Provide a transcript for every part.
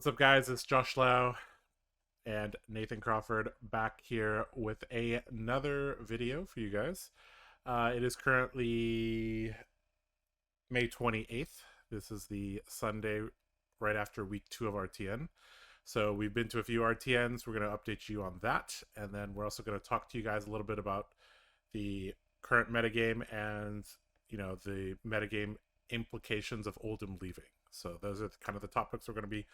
What's up, guys? It's Josh Lau and Nathan Crawford back here with another video for you guys. It is currently May 28th. This is the Sunday right after week 2 of RTN. So we've been to a few RTNs. We're going to update you on that. And then we're also going to talk to you guys a little bit about the current metagame and, the metagame implications of Oldhim leaving. So those are kind of the topics we're going to be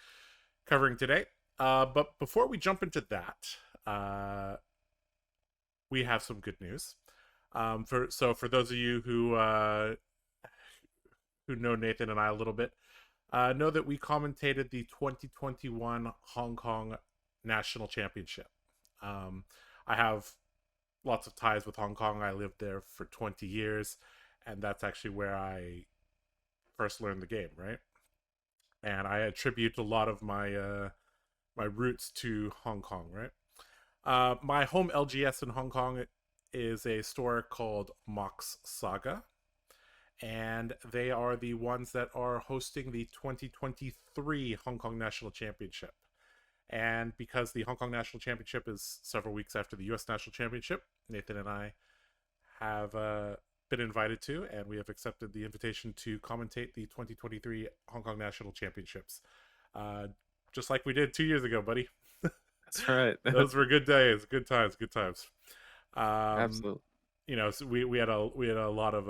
covering today. But before we jump into that, we have some good news. For those of you who know Nathan and I a little bit, know that we commentated the 2021 Hong Kong National Championship. I have lots of ties with Hong Kong. I lived there for 20 years, and that's actually where I first learned the game, right? And I attribute a lot of my my roots to Hong Kong, right? My home LGS in Hong Kong is a store called Mox Saga, and they are the ones that are hosting the 2023 Hong Kong National Championship. And because the Hong Kong National Championship is several weeks after the US National Championship, Nathan and I have been invited to, and we have accepted the invitation to commentate the 2023 Hong Kong National Championships. Just like we did 2 years ago, buddy. That's right. Those were good days, good times. Absolutely. So we had a lot of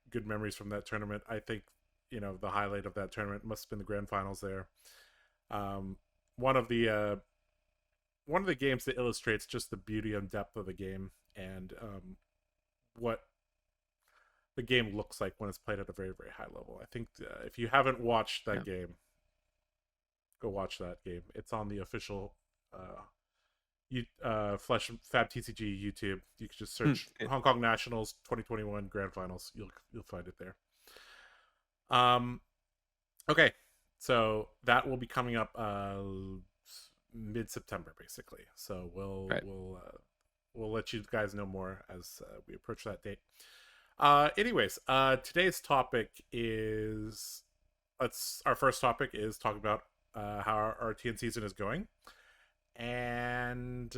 good memories from that tournament. I think the highlight of that tournament must have been the grand finals there. One of the games that illustrates just the beauty and depth of the game and what the game looks like when it's played at a very, very high level. I think if you haven't watched that game, go watch that game. It's on the official Flesh fabtcg YouTube. You can just search Hong Kong Nationals 2021 Grand Finals. You'll find it there. Okay, so that will be coming up mid-September, basically. So we'll let you guys know more as we approach that date. Anyways, today's topic is our first topic is talking about how our RTN season is going. And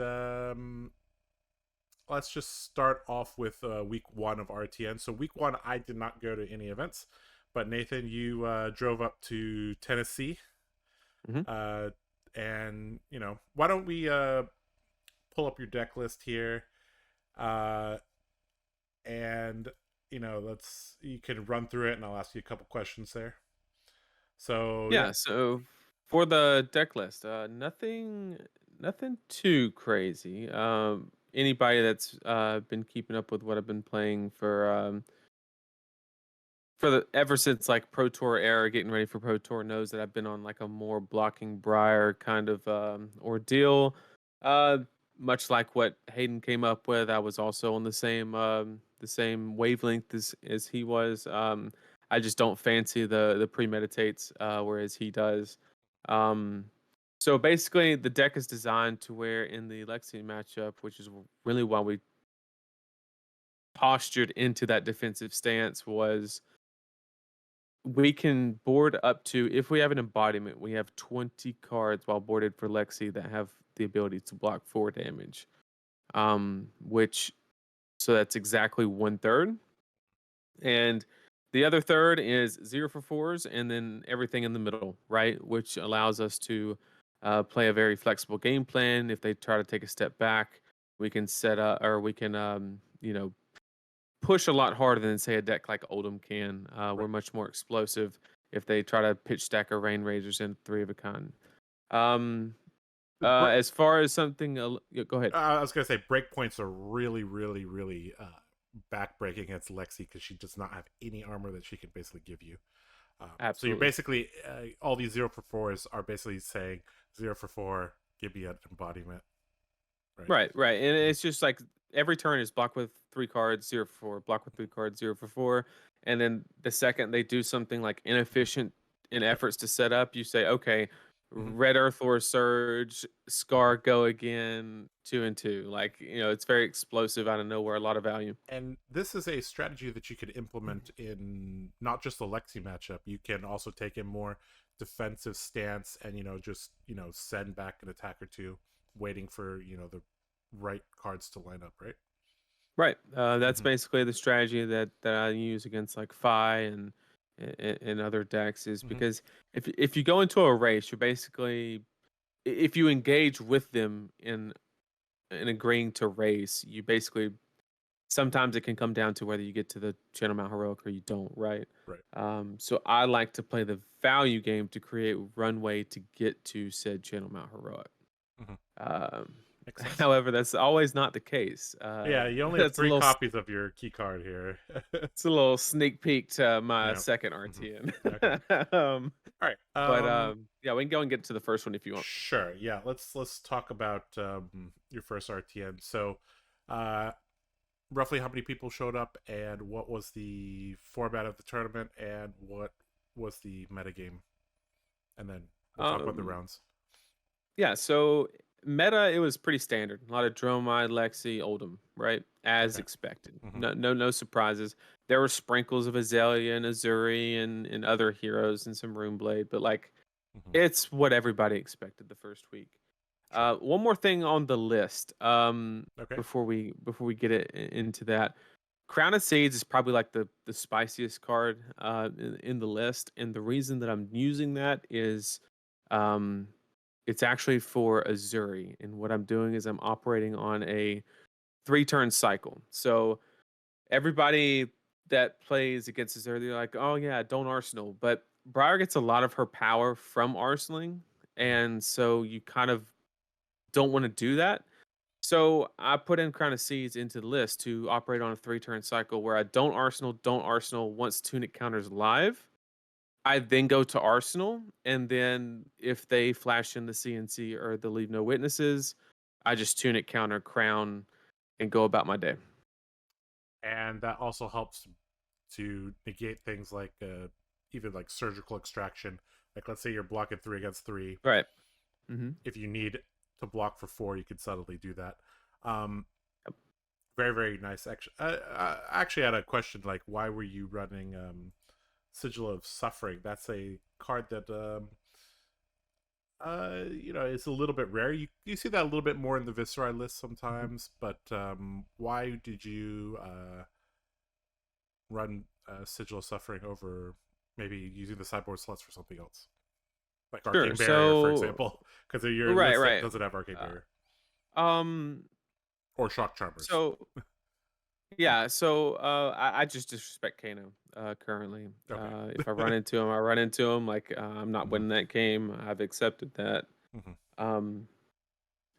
let's just start off with week 1 of RTN. So week 1, I did not go to any events, but Nathan, you drove up to Tennessee. And why don't we pull up your deck list here, and you can run through it, and I'll ask you a couple questions there. So so for the deck list, nothing too crazy. Anybody that's been keeping up with what I've been playing for ever since like Pro Tour era, getting ready for Pro Tour, knows that I've been on like a more blocking Briar kind of ordeal. Much like what Hayden came up with, I was also on the same wavelength as he was. I just don't fancy the premeditates, whereas he does. So basically, the deck is designed to where in the Lexi matchup, which is really why we postured into that defensive stance, was we can board up to, if we have an embodiment, we have 20 cards while boarded for Lexi that have the ability to block 4 damage. So that's exactly 1/3. And the other third is 0 for 4s, and then everything in the middle, right? Which allows us to play a very flexible game plan. If they try to take a step back, we can set up, or we can, push a lot harder than, say, a deck like Oldhim can. We're much more explosive if they try to pitch stack a Rain Razors and 3 of a kind. As far as something, go ahead. I was gonna say breakpoints are really, really, really backbreaking against Lexi because she does not have any armor that she can basically give you. Absolutely. So you're basically all these 0 for 4s are basically saying 0 for 4, give me an embodiment. Right, and it's just like every turn is block with 3 cards, 0 for 4, block with 3 cards, 0 for 4, and then the second they do something like inefficient in efforts to set up, you say, okay, Red Earthlore Surge, Scar, go again, 2 and 2. Like, it's very explosive out of nowhere, a lot of value. And this is a strategy that you could implement in not just the Lexi matchup. You can also take in more defensive stance and just send back an attack or two, waiting for the right cards to line up, right? Right. That's Mm-hmm. basically the strategy that I use against like Fi and other decks is Mm-hmm. because if you go into a race, you're basically if you engage with them in agreeing to race, you basically sometimes it can come down to whether you get to the Channel Mount Heroic or you don't, right? Right. So I like to play the value game to create runway to get to said Channel Mount Heroic. Mm-hmm. Um, Makes sense. however, that's always not the case. Yeah, you only have That's a three little copies of your key card here. it's a little sneak peek to my Yeah. second Mm-hmm. RTN. Okay. um, All right. but yeah, we can go and get to the first one if you want. Sure. Yeah. Let's talk about your first RTN. So, uh, roughly how many people showed up, and what was the format of the tournament, and what was the metagame, and then we'll talk about the Um, rounds. yeah, so meta it was pretty standard. A lot of Dromai, Lexi, Oldham, right? As Okay. expected. Mm-hmm. No surprises. There were sprinkles of Azalea and Azuri and other heroes and some Runeblade, but like Mm-hmm. it's what everybody expected the first week. Sure. One more thing on the list. Okay. Before we get into that, Crown of Seeds is probably like the spiciest card in the list, and the reason that I'm using that is, um, it's actually for Azuri, and what I'm doing is I'm operating on a 3-turn cycle. So everybody that plays against Azuri, they're like, oh yeah, don't Arsenal, but Briar gets a lot of her power from arsenaling, Mm-hmm. and so you kind of don't want to do that. So I put in Crown of Seeds into the list to operate on a 3-turn cycle where I don't Arsenal once Tunic counters live. I then go to Arsenal, and then if they flash in the CNC or the Leave No Witnesses, I just Tunic counter Crown and go about my day. And that also helps to negate things like even like surgical extraction. Like, let's say you're blocking 3 against 3. Right. Mm-hmm. If you need to block for 4, you can subtly do that. Um, Yep. very, very nice. Actually, I actually had a question, like, why were you running Sigil of Suffering? That's a card that it's a little bit rare. You see that a little bit more in the Viscerai list Mm-hmm. sometimes, but why did you run Sigil of Suffering over maybe using the sideboard slots for something else, like Sure. Arcane Barrier, for So example, because your right, list right. doesn't have Arcane Uh, Barrier um. or Shock Charmers. So yeah. So I just disrespect Kano currently. Okay. If I run into him, I run into him. Like I'm not Hmm. winning that game. I've accepted that. Hmm. Um,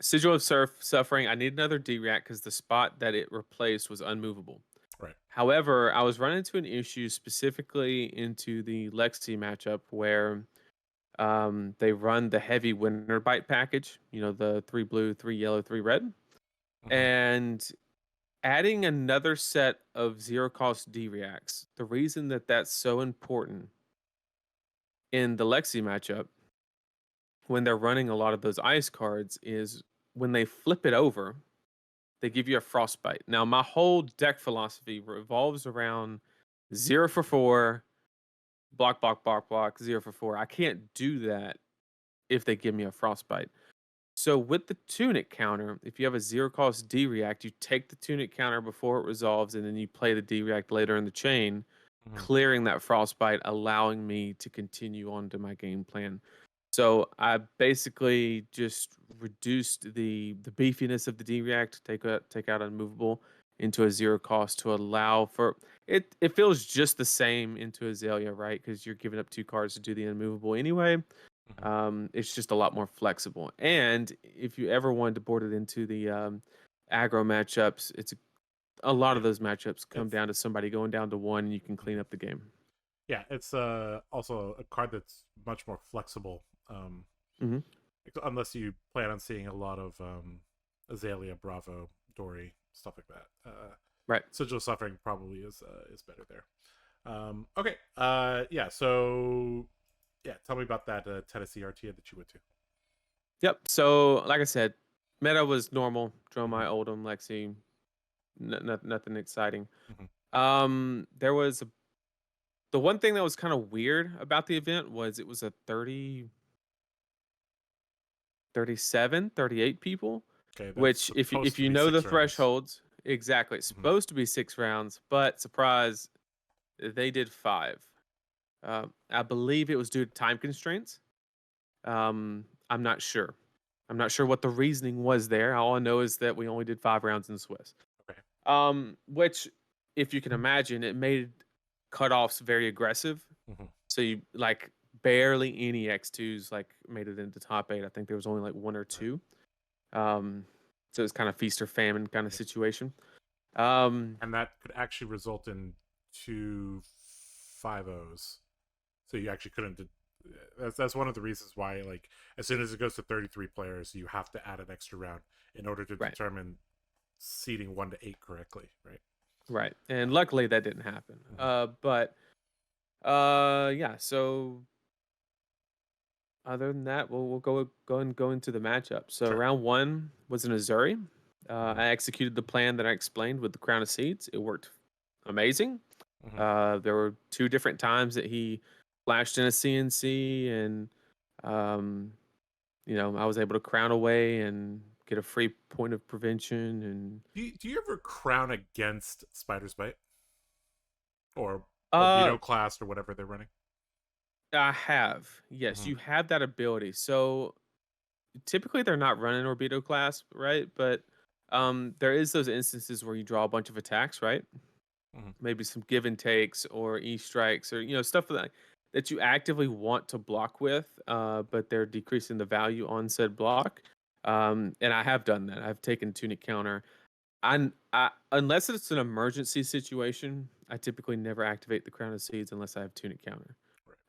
Sigil of Suffering, I need another D-React because the spot that it replaced was unmovable. Right. However, I was running into an issue specifically into the Lexi matchup where they run the heavy Winter Bite package, the 3 blue, 3 yellow, 3 red. Hmm. And adding another set of zero cost D-Reacts, the reason that that's so important in the Lexi matchup when they're running a lot of those ice cards is when they flip it over, they give you a frostbite. Now, my whole deck philosophy revolves around 0 for 4, block, 0 for 4. I can't do that if they give me a frostbite. So with the Tunic counter, if you have a zero cost D react, you take the Tunic counter before it resolves, and then you play the D react later in the chain, Hmm. clearing that frostbite, allowing me to continue on to my game plan. So I basically just reduced the beefiness of the D react, take out unmovable into a zero cost to allow for it. It feels just the same into Azalea, right? Because you're giving up 2 cards to do the unmovable anyway. Hmm. It's just a lot more flexible. And if you ever wanted to board it into the aggro matchups, it's a lot of Yeah. those matchups come It's down to somebody going down to 1, and you can clean mhm. up the game. Yeah. It's also a card that's much more flexible. Hmm. Unless you plan on seeing a lot of Azalea, Bravo, Dory, stuff like that. Right. Sigil Suffering probably is better there. Okay. Yeah. So yeah, tell me about that Tennessee RTA that you went to. Yep. So, like I said, meta was normal. Hmm. Dromai, Oldham, Lexi, nothing exciting. Hmm. There was The one thing that was kind of weird about the event was it was a 30, 37, 38 people, Okay, that's which supposed if to you be know the 6 rounds. thresholds, exactly, it's Mhm. supposed to be 6 rounds, but surprise, they did 5. I believe it was due to time constraints. I'm not sure. I'm not sure what the reasoning was there. All I know is that we only did 5 rounds in Swiss. Okay. Which, if you can imagine, it made cutoffs very aggressive. Mhm. So you like barely any X2s like made it into top 8. I think there was only like one or Right. two. Um, so it's kind of feast or famine kind of Yeah. situation. Um, And that could actually result in 2 5-0s. So you actually couldn't. That's one of the reasons why, like, as soon as it goes to 33 players, you have to add an extra round in order to right, determine seeding 1 to 8 correctly, right? right. And luckily that didn't happen. Mhm. But yeah. So other than that, we'll go into the matchup. So Sure. round one was in Missouri. Mhm. I executed the plan that I explained with the crown of seeds. It worked amazing. Mhm. There were 2 different times that he flashed in a CNC, and um, I was able to crown away and get a free point of prevention. And Do you ever crown against Spider's Bite or uh, Beto class or whatever they're running? I have, yes, Mhm. you have that ability. So typically they're not running Orbido class, right? But there is those instances where you draw a bunch of attacks, right? Mhm. Maybe some give and takes or e strikes or stuff that you actively want to block with, but they're decreasing the value on said block. And I have done that. I've taken tunic counter. Unless it's an emergency situation, I typically never activate the crown of seeds unless I have tunic counter.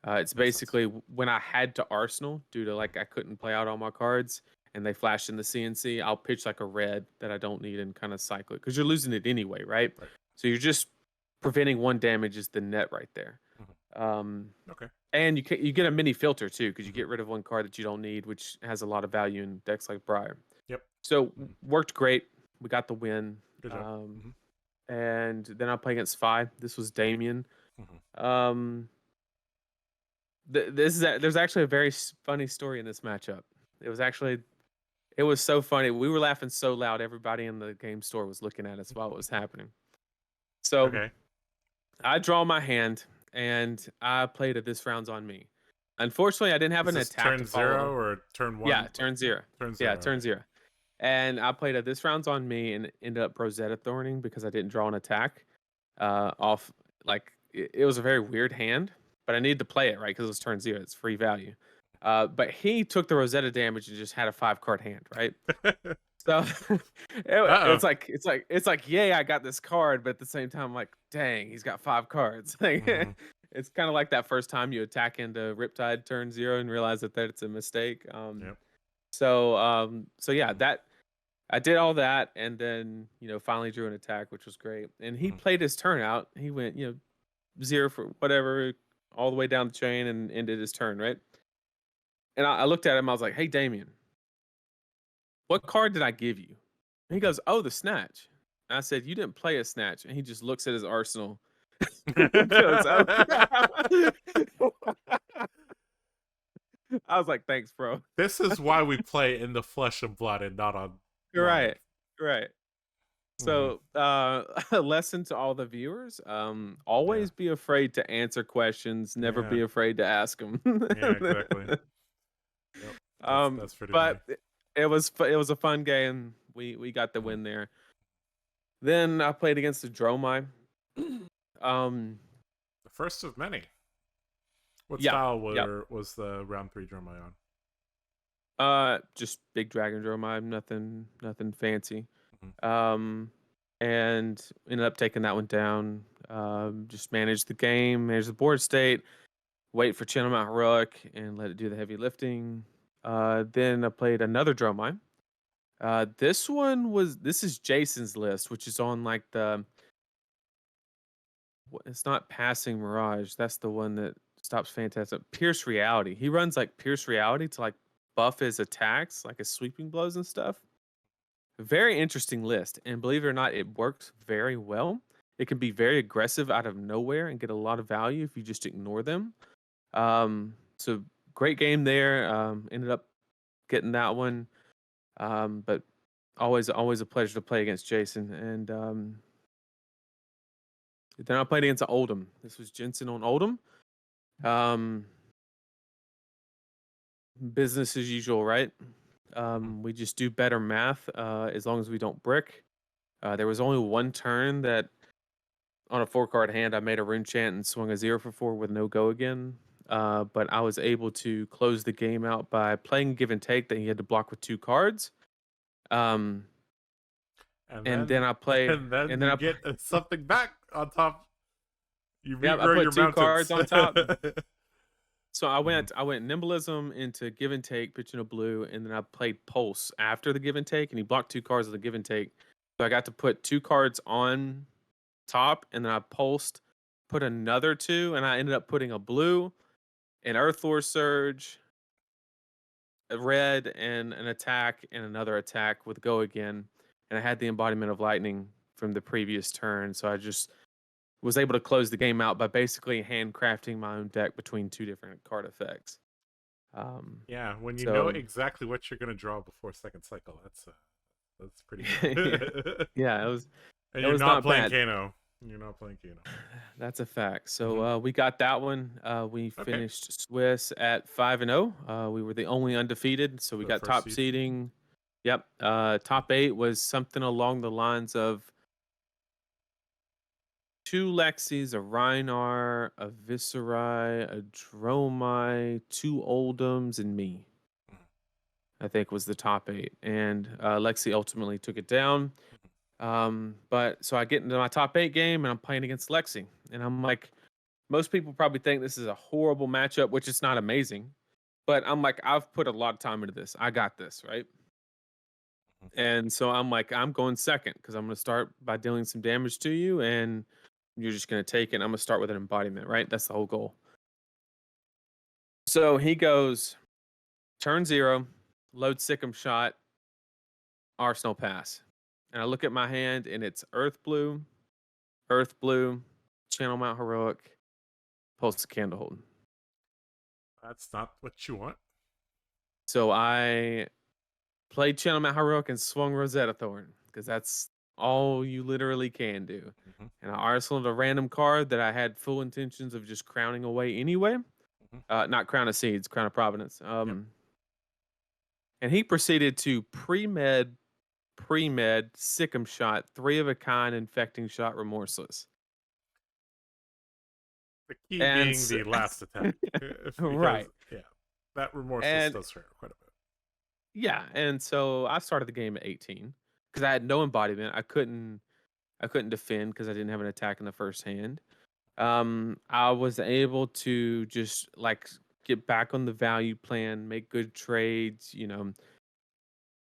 Right. It's Makes sense. basically when I had to arsenal due to Mhm. like I couldn't play out all my cards and they flashed in the CNC, I'll pitch like a red that I don't need and kind of cycle it because you're losing it anyway, right? Right. So you're just preventing one damage is the net right there. Mhm. Um, Okay. and you get a mini filter too because you Mhm. get rid of one card that you don't need, which has a lot of value in decks like Briar. Yep. So Mhm. worked great. We got the win. Good job. Mhm. And then I play against Phi. This was Damien. Mhm. Um, there's actually a very funny story in this matchup. It was actually it was so funny. We were laughing so loud. Everybody in the game store was looking at us while it was happening. So Okay. I draw my hand and I played it. This round's on me. Unfortunately, I didn't have Is an this attack to turn 0 follow. or turn Yeah, 1? turn zero. Turn Yeah, 0. turn Okay. zero. And I played a this round's on me and ended up Rosetta Thorning because I didn't draw an attack. Off like it was a very weird hand, but I needed to play it right because it was turn zero. It's free value. But he took the Rosetta damage and just had a 5 card hand, right? So Uh-oh. it's like yay, I got this card, but at the same time, like dang, he's got 5 cards. Like Mhm. it's kind of like that first time you attack into Riptide turn zero and realize that it's a mistake. Yep. So yeah, Mhm. that I did all that and then, finally drew an attack, which was great. And he Mhm. played his turn out. He went, zero for whatever, all the way down the chain and ended his turn, right? And I looked at him, I was like, hey, Damien, what card did I give you? And he Mhm. goes, oh, the snatch. And I said, you didn't play a snatch. And he just looks at his arsenal. He goes, oh, crap. I was like, thanks, bro. This is why we play in the flesh and blood and not You're online. right. Right. Mhm. So, a lesson to all the viewers: Yeah. always be afraid to answer questions. Never Yeah. be afraid to ask them. Yeah, exactly. Yep. That's pretty funny. But it was a fun game. We got the Mhm. win there. Then I played against the Dromai. um, The first of many. What yeah, style yep. was the round 3 drum I on? Just big dragon Dromai. Nothing fancy. Mhm. Um, and ended up taking that one down. Just managed the game, managed the board state, wait for Channel Mount Rook, and let it do the heavy lifting. Then I played another Dromai. This is Jason's list, which is on like it's not Passing Mirage. That's the one that stops Phantasm. Pierce Reality. He runs like Pierce Reality to like buff his attacks, like his sweeping blows and stuff. Very interesting list, and believe it or not, it works very well. it can be very aggressive out of nowhere and get a lot of value if you just ignore them. So great game there. Ended up getting that one. But always a pleasure to play against Jason. And then I played against Oldham. This was Jensen on Oldham. Business as usual, right? We just do better math as long as we don't brick. There was only one turn that on a 4-card hand I made a rune chant and swung a 0 for 4 with no go again. But I was able to close the game out by playing give and take that he had to block with 2 cards. And And then I play, and then and then you I get something back on top. You yeah, I regrow put your 2 mountains cards on top. So I went Nimblism into give and take, pitching a blue, and then I played Pulse after the give and take, and he blocked 2 cards of the give and take. So I got to put 2 cards on top, and then I pulsed, put another 2, and I ended up putting a blue, an Earthlore Surge, a red, and an attack, and another attack with go again. And I had the embodiment of lightning from the previous turn, so I just was able to close the game out by basically handcrafting my own deck between 2 different card effects. Yeah, when you know So exactly what you're gonna draw before second cycle, that's pretty yeah, good. yeah, And it you're was not not playing bad. Kano. You're not playing Kano. That's a fact. So we got that one. We Okay, finished Swiss at 5-0. We were the only undefeated, so we for the got first top season. seeding. Yep. Top 8 was something along the lines of 2 Lexis, a Rhinar, a Viserai, a Dromai, 2 Oldhams, and me. I think was the top 8, and Lexi ultimately took it down. But so I get into my top 8 game, and I'm playing against Lexi, and I'm like, most people probably think this is a horrible matchup, which it's not amazing, but I'm like, I've put a lot of time into this. I got this, right? And so I'm like, I'm going second because I'm going to start by dealing some damage to you, and you're just going to take it. And I'm going to start with an embodiment, right? That's the whole goal. So he goes turn 0, load Sick'em Shot, Arsenal Pass. And I look at my hand, and it's Earth Blue, Channel Mount Heroic, Pulse of Candlehold. That's not what you want. So I played Channel Mount Heroic and swung Rosetta Thorn because that's all you literally can do. And I arsenaled a random card that I had full intentions of just crowning away anyway. Not Crown of Seeds, Crown of Providence. And he proceeded to pre-med, Sick'em Shot, 3 of a kind, Infecting Shot, Remorseless. The key And being the last attack, because right. that remorseless And does hurt quite a bit. yeah, and so I started the game at 18 because I had no embodiment. I couldn't defend because I didn't have an attack in the first hand. I was able to just like get back on the value plan, make good trades,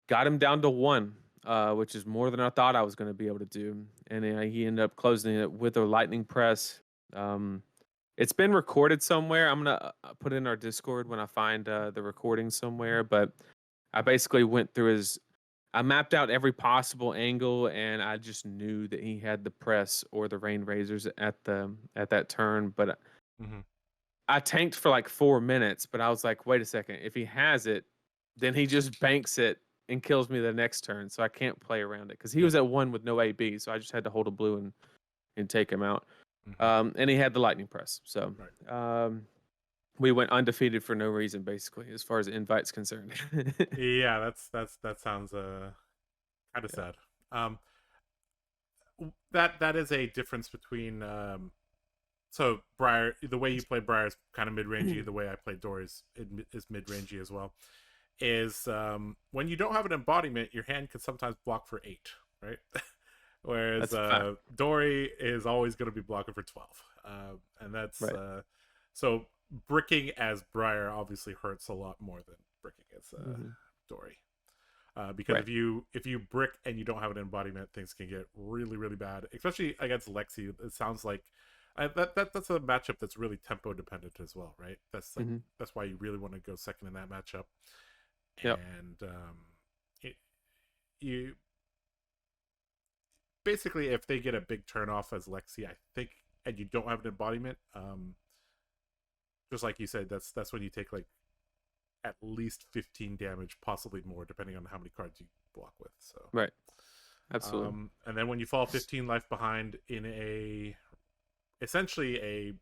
got him down to 1, which is more than I thought I was going to be able to do. And then he ended up closing it with a lightning press. It's been recorded somewhere. I'm going to put it in our Discord when I find the recording somewhere, but I basically went through I mapped out every possible angle, and I just knew that he had the press or the rain razors at that turn. But I tanked for like 4 minutes, but I was like, wait a second, if he has it, then he just banks it and kills me the next turn, so I can't play around it because he was at 1 with no AB, so I just had to hold a blue and take him out. And he had the lightning press, so we went undefeated for no reason, basically, as far as invite's concerned. Yeah, that sounds kind of sad. That is a difference between so Briar, the way you play Briar is kind of mid-rangey. The way I play Dory is mid-rangey as well. Is when you don't have an embodiment, your hand can sometimes block for 8, right? Whereas Dory is always going to be blocking for 12, and that's right. So bricking as Briar obviously hurts a lot more than bricking as Dory, because if you brick and you don't have an embodiment, things can get really really bad, especially against Lexi. It sounds like that's a matchup that's really tempo dependent as well, right? That's like that's why you really want to go second in that matchup. And basically, if they get a big turnoff as Lexi, I think, and you don't have an embodiment, just like you said, that's when you take like at least 15 damage, possibly more, depending on how many cards you block with. So Right. Absolutely. And then when you fall 15 life behind in essentially a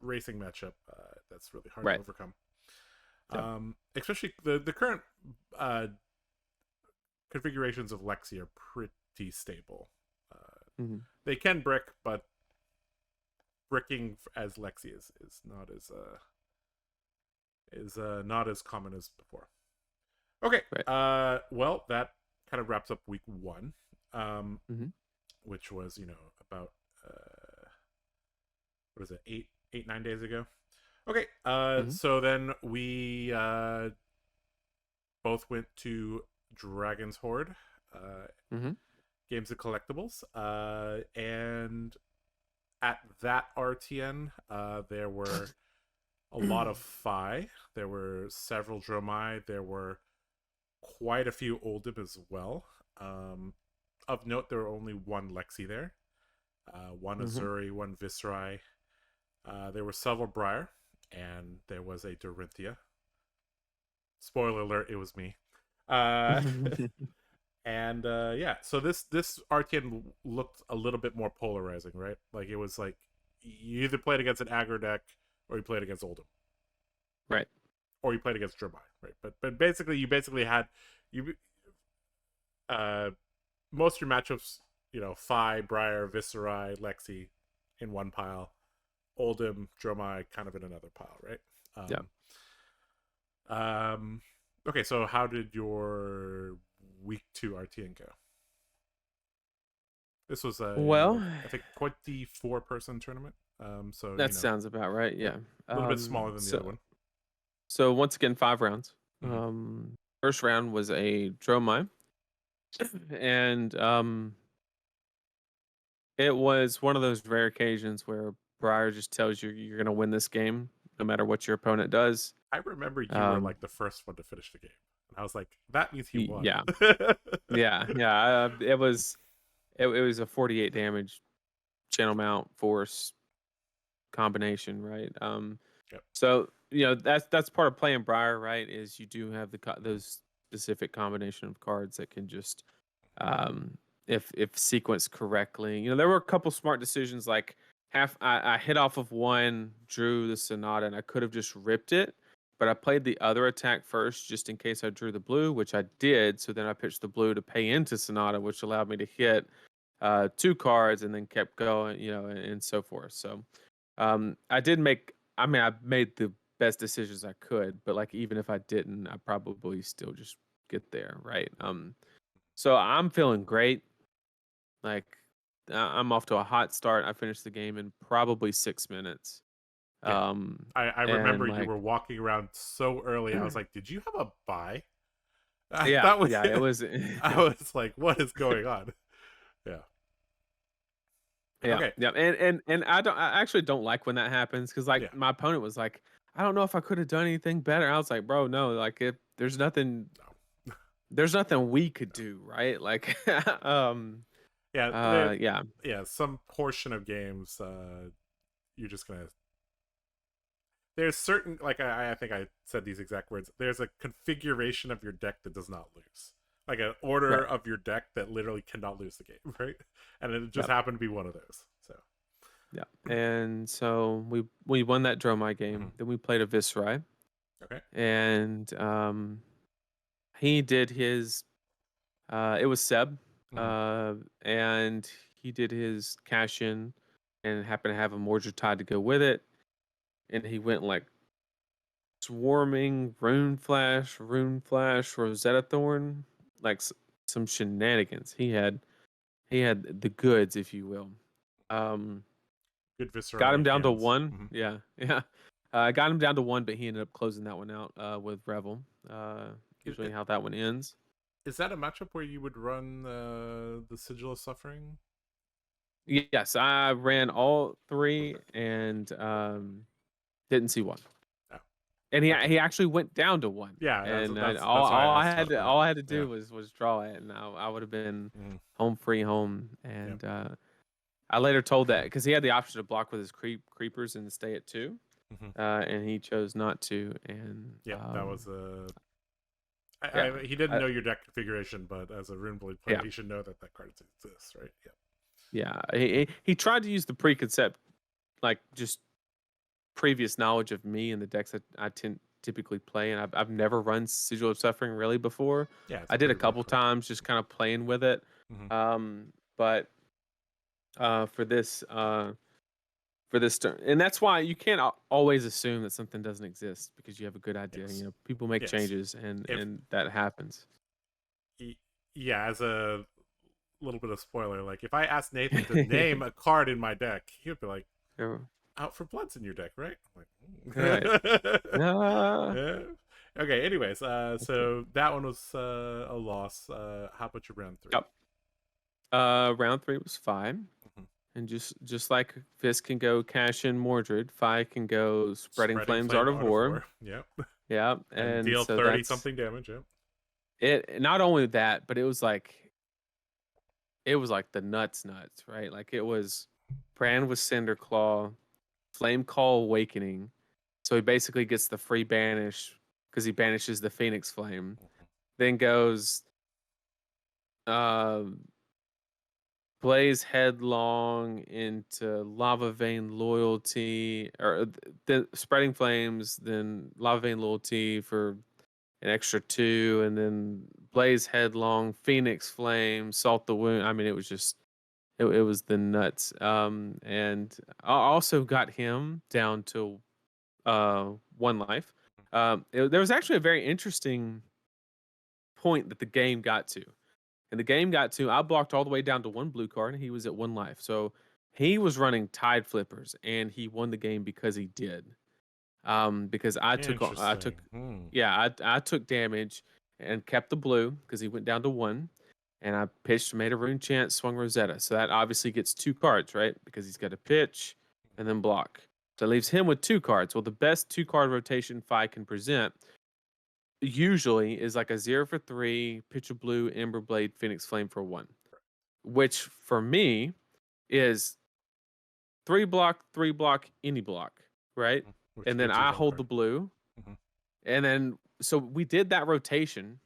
racing matchup, that's really hard to overcome. Yeah. Especially the current configurations of Lexi are pretty stable. They can brick, but bricking as Lexi is not as common as before. Okay. Right. Well, that kind of wraps up week 1, which was about what is it, 9 days ago. Okay. So then we both went to Dragon's Horde, Games of Collectibles, and at that RTN, there were a lot of Fi. There were several Dromai. There were quite a few Oldhim as well. Of note, there were only one Lexi there, one Azuri, one Viscerai. There were several Briar, and there was a Dorinthia. Spoiler alert, it was me. And yeah, so this RTN looked a little bit more polarizing, right? Like it was like you either played against an aggro deck or you played against Oldhim, right? Or you played against Dromai, right? But basically, you had most of your matchups, Fi, Briar, Viscerai, Lexi, in one pile, Oldhim, Dromai, kind of in another pile, right? Okay, so how did your week 2 RTN go? This was I think 24-person tournament. So that sounds about right. Yeah, a little bit smaller than the other one. So once again, 5 rounds. First round was a Dromai, and it was one of those rare occasions where Briar just tells you you're going to win this game no matter what your opponent does. I remember you were like the first one to finish the game, and I was like, that means he won. Yeah, It was a 48 damage channel mount force combination, right? So that's part of playing Briar, right? Is you do have those specific combination of cards that can just if sequenced correctly. There were a couple smart decisions, like I hit off of one, drew the Sonata, and I could have just ripped it, but I played the other attack first just in case I drew the blue, which I did. So then I pitched the blue to pay into Sonata, which allowed me to hit 2 cards and then kept going, and so forth. So I made the best decisions I could, but like even if I didn't, I probably still just get there, right? So I'm feeling great. Like I'm off to a hot start. I finished the game in probably 6 minutes. Yeah. I remember you were walking around so early. I was like, "Did you have a bye?" Yeah, it was. I was like, "What is going on?" Yeah. Yeah. Okay. Yeah. And I actually don't like when that happens, because my opponent was like, I don't know if I could have done anything better. I was like, bro, no, like there's nothing we could do, right? Like some portion of games you're just gonna, there's certain, like I think I said these exact words, there's a configuration of your deck that does not lose, like an order of your deck that literally cannot lose the game, right? And it just happened to be one of those. So and so we won that Dromai game. Then we played a Viscerai. Okay. And he did his it was Seb, and he did his cash in and happened to have a Mordred Tide to go with it, and he went like Swarming, Rune Flash, Rosetta Thorn, like some shenanigans. He had the goods, if you will. Good Viscerai. Got him down to 1. Yeah. Got him down to 1, but he ended up closing that one out with Revel. Usually how that one ends. Is that a matchup where you would run the Sigil of Suffering? Yes, I ran all 3 and didn't see one. Oh. And he Okay. he actually went down to 1, Yeah, and that's why I all I asked had about to that. all I had to Yeah. do was draw it, and I would have been Mhm. home free home. Yep. And I later told that because he had the option to block with his creepers and stay at 2, Mhm. and he chose not to. And Yep. That was a. yeah, He didn't I, know your deck configuration, but as a Runeblade player, yeah, he should know that that card exists, right? Yeah. yeah. He tried to use the preconcept, like just previous knowledge of me and the decks that I typically play, and I've never run Sigil of Suffering really before. Yeah, it's I a did a pretty rare couple card. times, just kind of playing with it. Hmm. But for this turn, and that's why you can't always assume that something doesn't exist because you have a good idea. Yes. People make Yes. changes, and If that happens. yeah, as a little bit of spoiler, like if I asked Nathan to name a card in my deck, he would be like, Yeah, "Out for Blood's in your deck, right?" I'm right. like, Uh, yeah. Okay. Anyways, that's it. so that one was a loss. How about your round 3? Yep. Round 3 was fine. Mhm. And just like Fist can go cash in Mordred, Fi can go Spreading Spreading Flames, Art Flame of Art of War. War. Yep. Yeah, And and deal so 30 that's something damage. Yep. it. Not only that, but it was like the nuts, right? Like it was Bran with Cinderclaw, Flame Call Awakening. So he basically gets the free banish because he banishes the Phoenix Flame. Mhm. Then goes uh Blaze headlong into Lava Vein Loyalty, or the Spreading Flames, then Lava Vein Loyalty for an extra 2, and then Blaze headlong, Phoenix Flame, Salt the Wound. I mean, it was just it was the nuts. And I also got him down to 1 life. There was actually a very interesting point that the game got to. And the game got to, I blocked all the way down to 1 blue card, and he was at 1 life. So he was running Tide Flippers, and he won the game because he did. Because I took, Interesting. Hmm. yeah, I took damage and kept the blue because he went down to 1, and I pitched, made a rune chant, swung Rosetta. So that obviously gets 2 cards, right? Because he's got to pitch and then block. So it leaves him with 2 cards. Well, the best 2-card rotation Fi can present usually is like a 0 for 3, pitch a blue, Ember Blade, Phoenix Flame for 1, which for me is 3 block, any block, right? Which And then gives you I one hold the card. blue, Mhm. and then so we did that rotation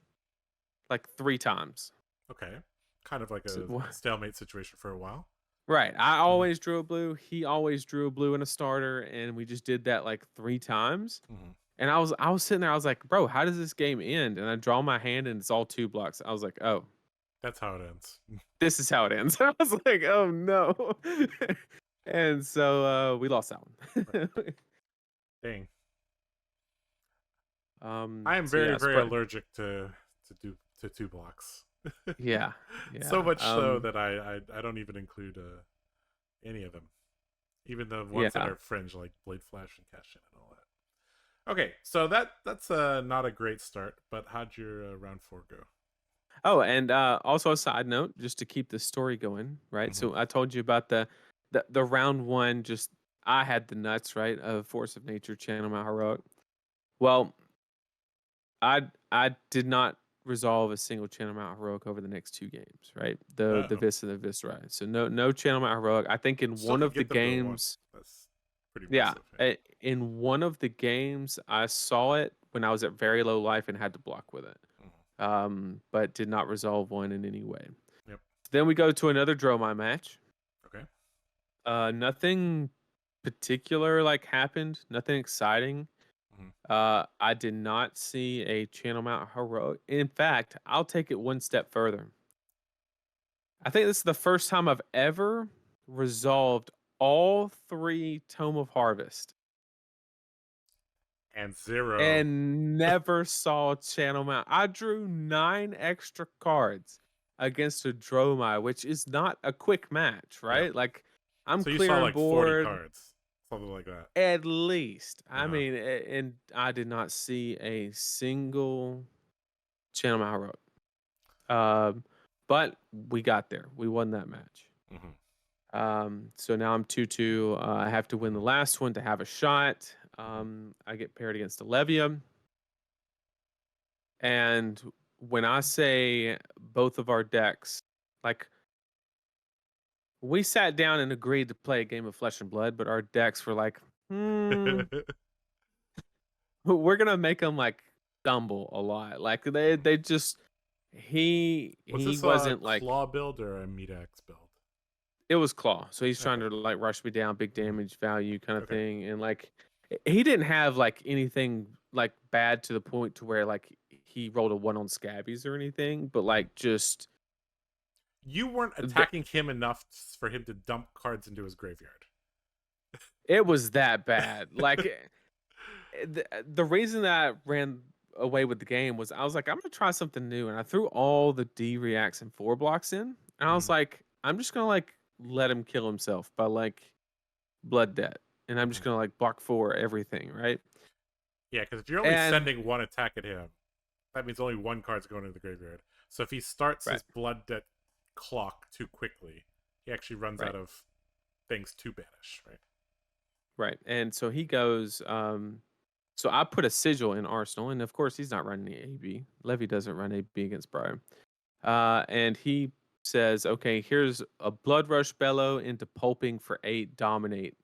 like 3 times. Okay. Kind of like a So, stalemate situation for a while. right. I Hmm. always drew a blue. He always drew a blue in a starter, and we just did that like 3 times. Hmm. And I was sitting there. I was like, bro, how does this game end? And I draw my hand, and it's all 2 blocks. I was like, oh, That's how it ends. this is how it ends. I was like, oh no. And so we lost that Right. one. Dang. I am So very, yeah, very spread. allergic to 2 blocks. Yeah, So yeah, much so that I don't even include any of them, even the ones that yeah. are fringe like Blade Flash and Cash In and all that. Okay, so that's not a great start. But how'd your round 4 go? Oh, and also a side note, just to keep the story going, right? Hmm. So I told you about the round 1. Just I had the nuts, right? Of Force of Nature, Channel Mount Heroic. Well, I did not resolve a single Channel Mount Heroic over the next 2 games, right? The Oh, Vis and the Viscera. So no Channel Mount Heroic. I think in still one could of the get them to a 1. games, That's pretty yeah, impressive. Yeah. in one of the games I saw it when I was at very low life and had to block with it. Hmm. But did not resolve one in any way. Yep. Then we go to another Dromai match. Okay. Nothing particular like happened. Nothing exciting. Hmm. I did not see a Channel Mount Heroic. In fact, I'll take it one step further. I think this is the first time I've ever resolved all 3 Tome of Harvest And 0. and never saw Channel Mount. I drew 9 extra cards against a Dromai, which is not a quick match, Yep. right? Like I'm So you saw clearing like 40 board cards, something like that. at least. I Uh-huh. mean, and I did not see a single Channel Mount Heroic. But we got there. We won that match. Hmm. So now I'm 2-2. I have to win the Hmm. last one to have a shot. I get paired against Olivia. And when I say both of our decks, like we sat down and agreed to play a game of Flesh and Blood, but our decks were like, we're gonna make them like stumble a lot. Like they just Was he this a wasn't like claw build or a Meta-X build? it was claw. So he's trying Okay. to like rush me down, big Mhm. damage value kind of Okay. thing. And like he didn't have like anything like bad to the point to where like he rolled a 1 on scabbies or anything, but Mhm. like just You weren't the, attacking him enough for him to dump cards into his graveyard. it was that bad. Like the reason that I ran away with the game was I was like, I'm gonna try something new, and I threw all the D reacts and 4 blocks in, and I was Mhm. like, I'm just gonna like let him kill himself by like blood debt, and I'm just Mhm. gonna like block 4 everything, right? Yeah, because if you're only And sending one attack at him, that means only one card's going into the graveyard. So if he starts right, his blood debt clock too quickly, he actually runs right, out of things to banish, right? right, and so he goes, so I put a sigil in Arsenal, and of course he's not running the AB. Levy doesn't run AB against Briar, and he says, okay, here's a blood rush bellow into pulping for 8, dominate.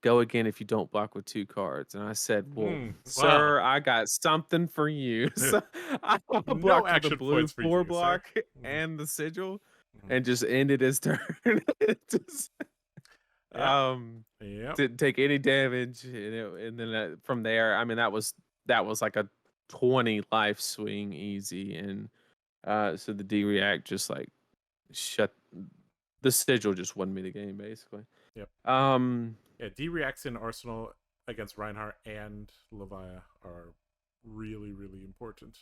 Go again if you don't block with 2 cards. And I said, well, Wow. sir, I got something for you. So I No blocked with a action blue points for 4 you, sir. block and the sigil Mhm. and just ended his turn. It just, Yep. um, Yep. didn't take any damage. And then from there, I mean, that was like a 20 life swing easy. And so the D react just like shut the sigil just won me the game basically. Yep. Um, Yeah, D reacts in Arsenal against Reinhardt and Levia are really, really important.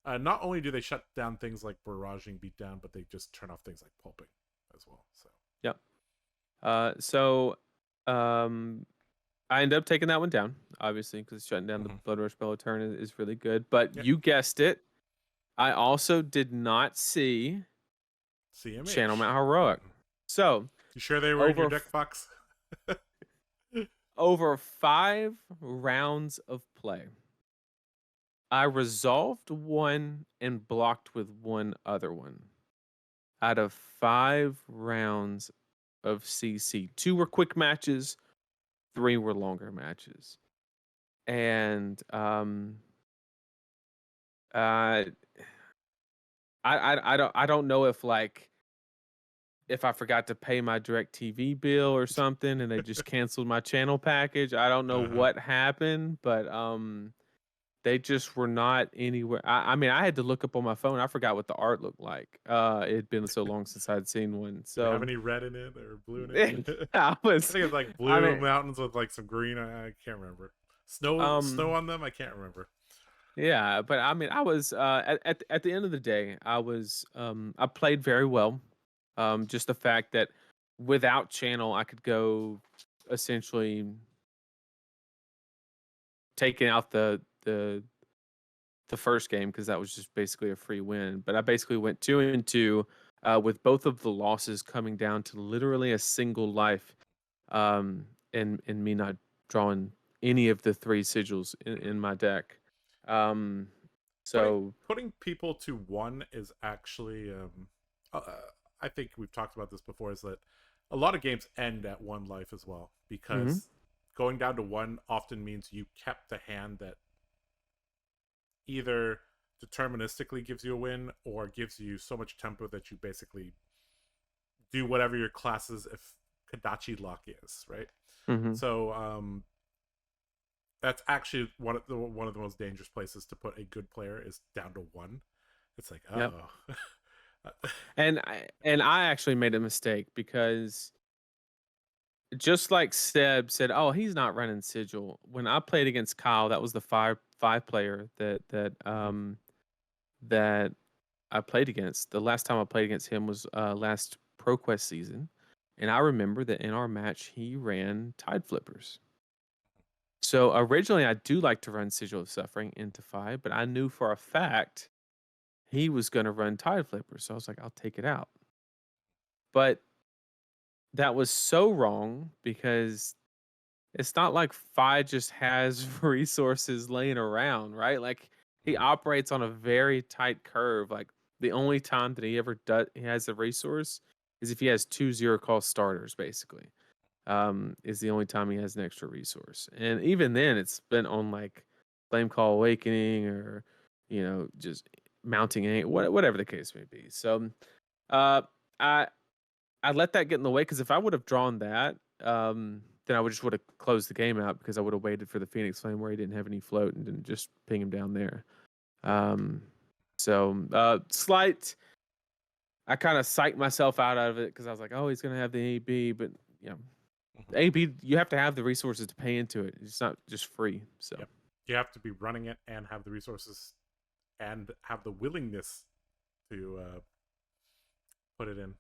Not only do they shut down things like barraging beatdown, but they just turn off things like pulping as well. So yep. So um, I ended up taking that one down, obviously, because shutting down the mm-hmm. Blood Rush Bellow turn is really good. But Yep. you guessed it. I also did not see Channel CMH. Mount Heroic. Mm-hmm. So You sure they were in your over deck, Fox? over 5 rounds of play, I resolved one and blocked with one other one. Out of 5 rounds of CC, 2 were quick matches, 3 were longer matches. And uh I don't know if like if I forgot to pay my direct TV bill or something and they just canceled my channel package. I don't know Uh-huh. what happened, but they just were not anywhere. I mean I had to look up on my phone. I forgot what the art looked like. It had been so long since I'd seen one. Did it have So any red in it or blue in it? I I was think it's like I blue mean mountains with like some green. I can't remember. Snow um on them. I can't remember. yeah, but I mean I was at the end of the day, I played very well. Just the fact that without channel, I could go essentially taking out the first game because that was just basically a free win. But I basically went 2-2 with both of the losses coming down to literally a single life, and me not drawing any of the 3 sigils in my deck. Um, putting so putting people to one is actually uh, I think we've talked about this before, is that a lot of games end at one life as well, mhm, because going down to one often means you kept a hand that either deterministically gives you a win or gives you so much tempo that you basically do whatever your classes if Kadachi lock is, right? mhm, So that's actually one of the most dangerous places to put a good player, is down to one. It's like, yep. oh. And I actually made a mistake because just like Seb said, "Oh, he's not running sigil." When I played against Kyle, that was the five player Mhm. that I played against. The last time I played against him was last ProQuest season, and I remember that in our match he ran Tide Flippers. So originally, I do like to run Sigil of Suffering into 5, but I knew for a fact he was going to run Tide Flippers, so I was like, "I'll take it out." But that was so wrong because it's not like Fi just has resources laying around, right? Like he operates on a very tight curve. Like the only time that he ever does he has a resource is if he has two zero cost starters, basically. Is the only time he has an extra resource. And even then it's been on like Flame Call Awakening or, just mounting whatever the case may be. So uh I I let that get in the way because if I would have drawn that, then I would just would have closed the game out because I would have waited for the Phoenix Flame where he didn't have any float and didn't just ping him down there. Um, slight. I kind of psyched myself out of it because I was like, oh, he's gonna have the AB, but you know, Mhm. AB you have to have the resources to pay into it. It's not just free. So Yep. You have to be running it and have the resources and have the willingness to put it in.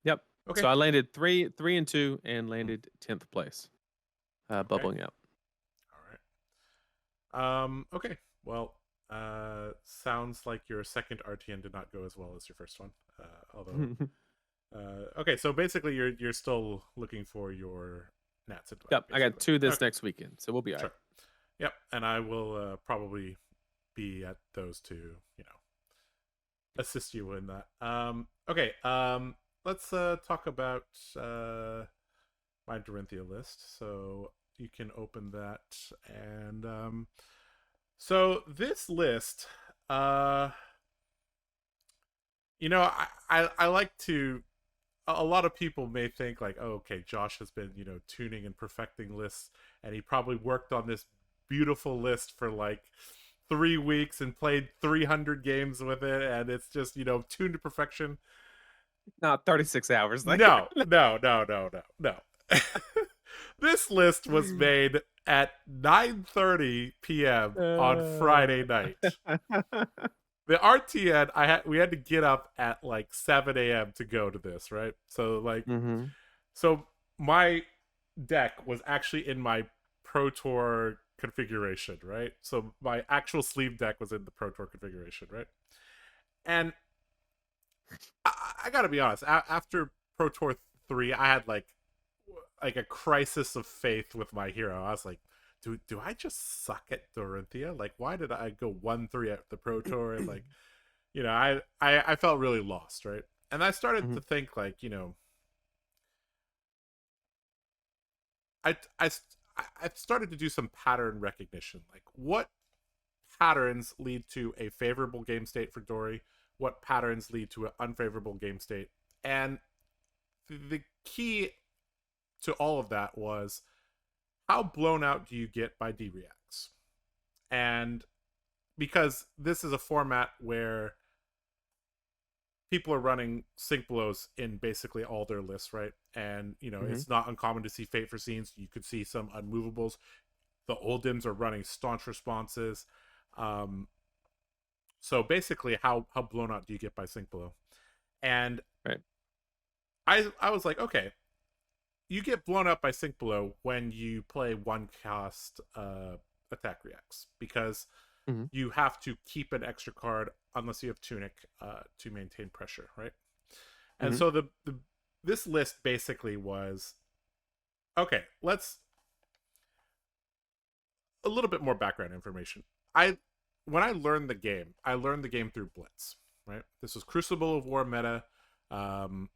yep. Okay. So I landed 3-2 and landed 10th place, Okay. bubbling out. All right. Okay. Well, sounds like your second RTN did not go as well as your first one. Although okay, so basically you're still looking for your Nats invite, Yep, I got basically. 2 this Okay, next weekend, so we'll be all right. sure. Yep, and I will probably be at those to, assist you in that. Okay, let's talk about my Dorinthia list. So you can open that, and so this list, uh, I like to. A lot of people may think like, oh, okay, Josh has been tuning and perfecting lists, and he probably worked on this beautiful list for like 3 weeks and played 300 games with it, and it's just tuned to perfection. Not 36 hours. Like, No, no, no, no, no, no. This list was made at 9:30 p.m. on Friday night. The RTN, we had to get up at like 7 a.m. to go to this, right? So like, mm-hmm. so my deck was actually in my Pro Tour configuration, right? So my actual sleeve deck was in the Pro Tour configuration, right? And I gotta be honest, after Pro Tour 3, I had like a crisis of faith with my hero. I was like, do I just suck at Dorinthia? Like, why did I go 1-3 at the Pro Tour? And like, I felt really lost, right? And I started Mm-hmm. to think like, I I I started to do some pattern recognition. Like, what patterns lead to a favorable game state for Dory? What patterns lead to an unfavorable game state? And the key to all of that was, how blown out do you get by D reacts? And because this is a format where people are running sync blows in basically all their lists, right? And Mm-hmm. it's not uncommon to see fate for scenes. You could see some unmovables. The Oldims are running staunch responses. Um, so basically, how blown out do you get by sync blow? And Right. I was like, okay, you get blown up by sync blow when you play one cast attack reacts, because Mm-hmm. you have to keep an extra card unless you have Tunic to maintain pressure, right? And Mm-hmm. so the this list basically was, okay. Let's a little bit more background information. I When I learned the game through Blitz, right? This was Crucible of War meta. Um,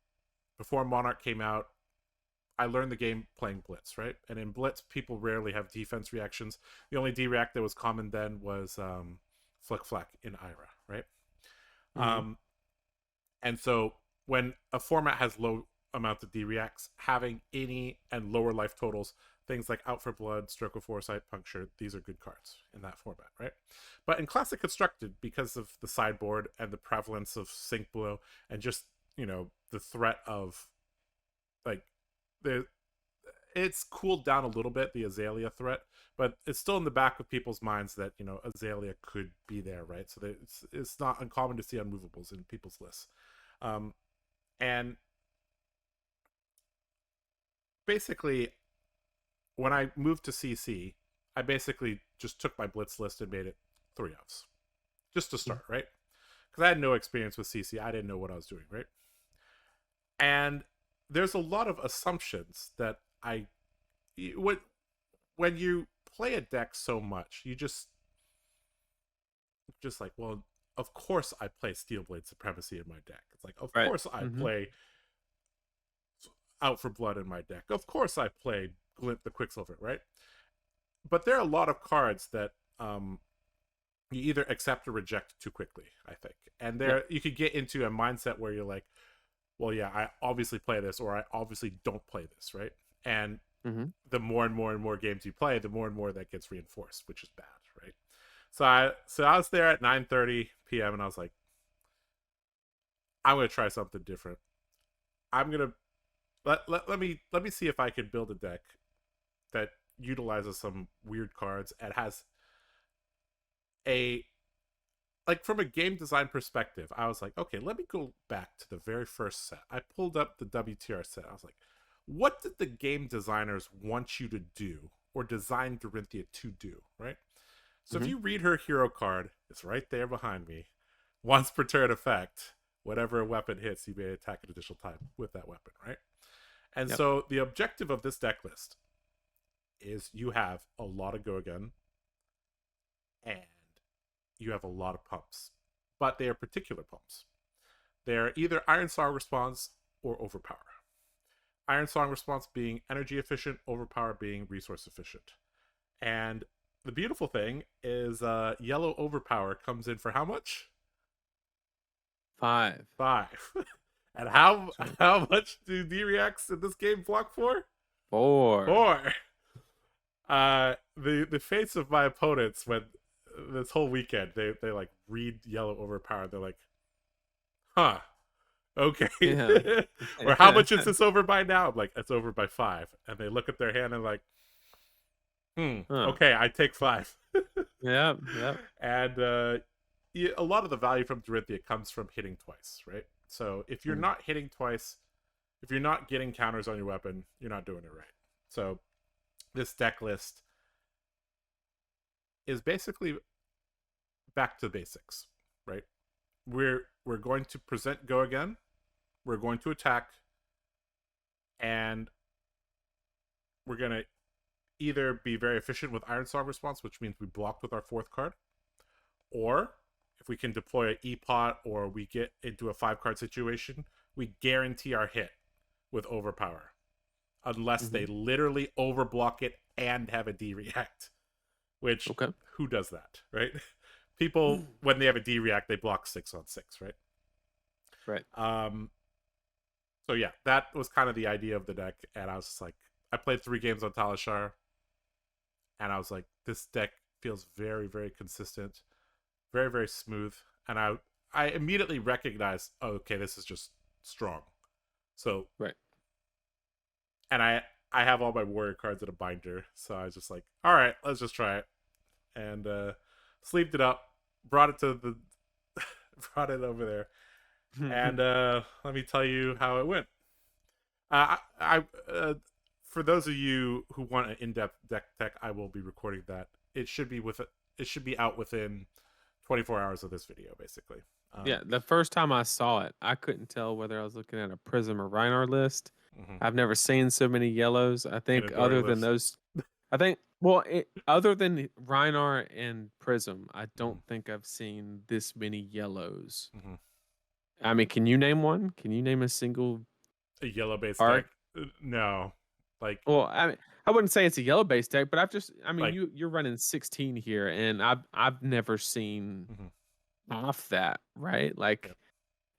Before Monarch came out, I learned the game playing Blitz, right? And in Blitz, people rarely have defense reactions. The only D react that was common then was Flick Flack in Ira, right? Mm-hmm. Um, and so when a format has low amounts of D reacts, having any and lower life totals, things like Out for Blood, Stroke of Foresight, Puncture, these are good cards in that format, right? But in Classic Constructed, because of the sideboard and the prevalence of Sync Blow and just, the threat of like the it's cooled down a little bit, the Azalea threat, but it's still in the back of people's minds that Azalea could be there, right? So that it's not uncommon to see unmovables in people's lists. um, and basically, when I moved to CC, I basically just took my Blitz list and made it 3 ofs just to start, right? Because I had no experience with CC, I didn't know what I was doing, right? And there's a lot of assumptions that what when you play a deck so much, you just like, well, of course I play Steelblade Supremacy in my deck. It's like, of Right. course I Mm-hmm. play Out for Blood in my deck. Of course I play Glint the Quicksilver, right? But there are a lot of cards that you either accept or reject too quickly, I think. And Yep. there you could get into a mindset where you're like, well, yeah, I obviously play this, or I obviously don't play this, right? And Mm-hmm. the more and more and more games you play, the more and more that gets reinforced, which is bad, right? So I was there at 9:30 p.m. and I was like, I'm gonna try something different. I'm gonna let me see if I can build a deck that utilizes some weird cards and has a like from a game design perspective. I was like, okay, let me go back to the very first set. I pulled up the WTR set. I was like, what did the game designers want you to do or design Dorinthia to do, right? So if Mm-hmm. you read her hero card, it's right there behind me. Once per turn effect, whatever weapon hits, you may attack an additional time with that weapon, right? And Yep. so the objective of this deck list is you have a lot of go again and you have a lot of pumps, but they are particular pumps. They're either Iron Song response or overpower. Iron Song response being energy efficient, overpower being resource efficient. And the beautiful thing is yellow overpower comes in for how much? 5. 5. And how That's right. how much do D-Reacts in this game block for? 4. 4. The face of my opponents when this whole weekend they like read yellow overpower, they're like, huh, okay. Yeah. Or how much is this over by now? I'm like, it's over by 5. And they look at their hand and like, Huh. okay, I take 5. Yep. Yep. And a lot of the value from Dorinthia comes from hitting twice, right? So if you're Mm. not hitting twice, if you're not getting counters on your weapon, you're not doing it right. So this deck list is basically back to basics, right? We're going to present go again. We're going to attack, and we're gonna either be very efficient with Iron Song response, which means we blocked with our 4th card, or if we can deploy an E-Pot or we get into a 5-card situation, we guarantee our hit with overpower. Unless Mm-hmm. they literally overblock it and have a D-React. Which, Okay. who does that, right? People, when they have a D-React, they block 6 on 6, right? Right. So yeah, that was kind of the idea of the deck, and I was just like, I played 3 games on Talishar, and I was like, this deck feels very, very consistent, very, very smooth, and I immediately recognized, oh, okay, this is just strong. So Right. and I have all my warrior cards in a binder, so I was just like, all right, let's just try it, and sleeved it up, brought it to the brought it over there, and let me tell you how it went. I for those of you who want an in-depth deck tech, I will be recording that. It should be out within 24 hours of this video, basically. Yeah, the first time I saw it, I couldn't tell whether I was looking at a Prism or Rhinar list. Mm-hmm. I've never seen so many yellows. I In a think Dory other than list. those, I think other than Rhinar and Prism, I Mm-hmm. don't think I've seen this many yellows. Mm-hmm. I mean, can you name one? Can you name a single A yellow-based deck? art? No, like Well, I wouldn't say it's a yellow based deck, but I mean, like. you're running 16 here, and I've never seen Mm-hmm. off that, right? Like Yep.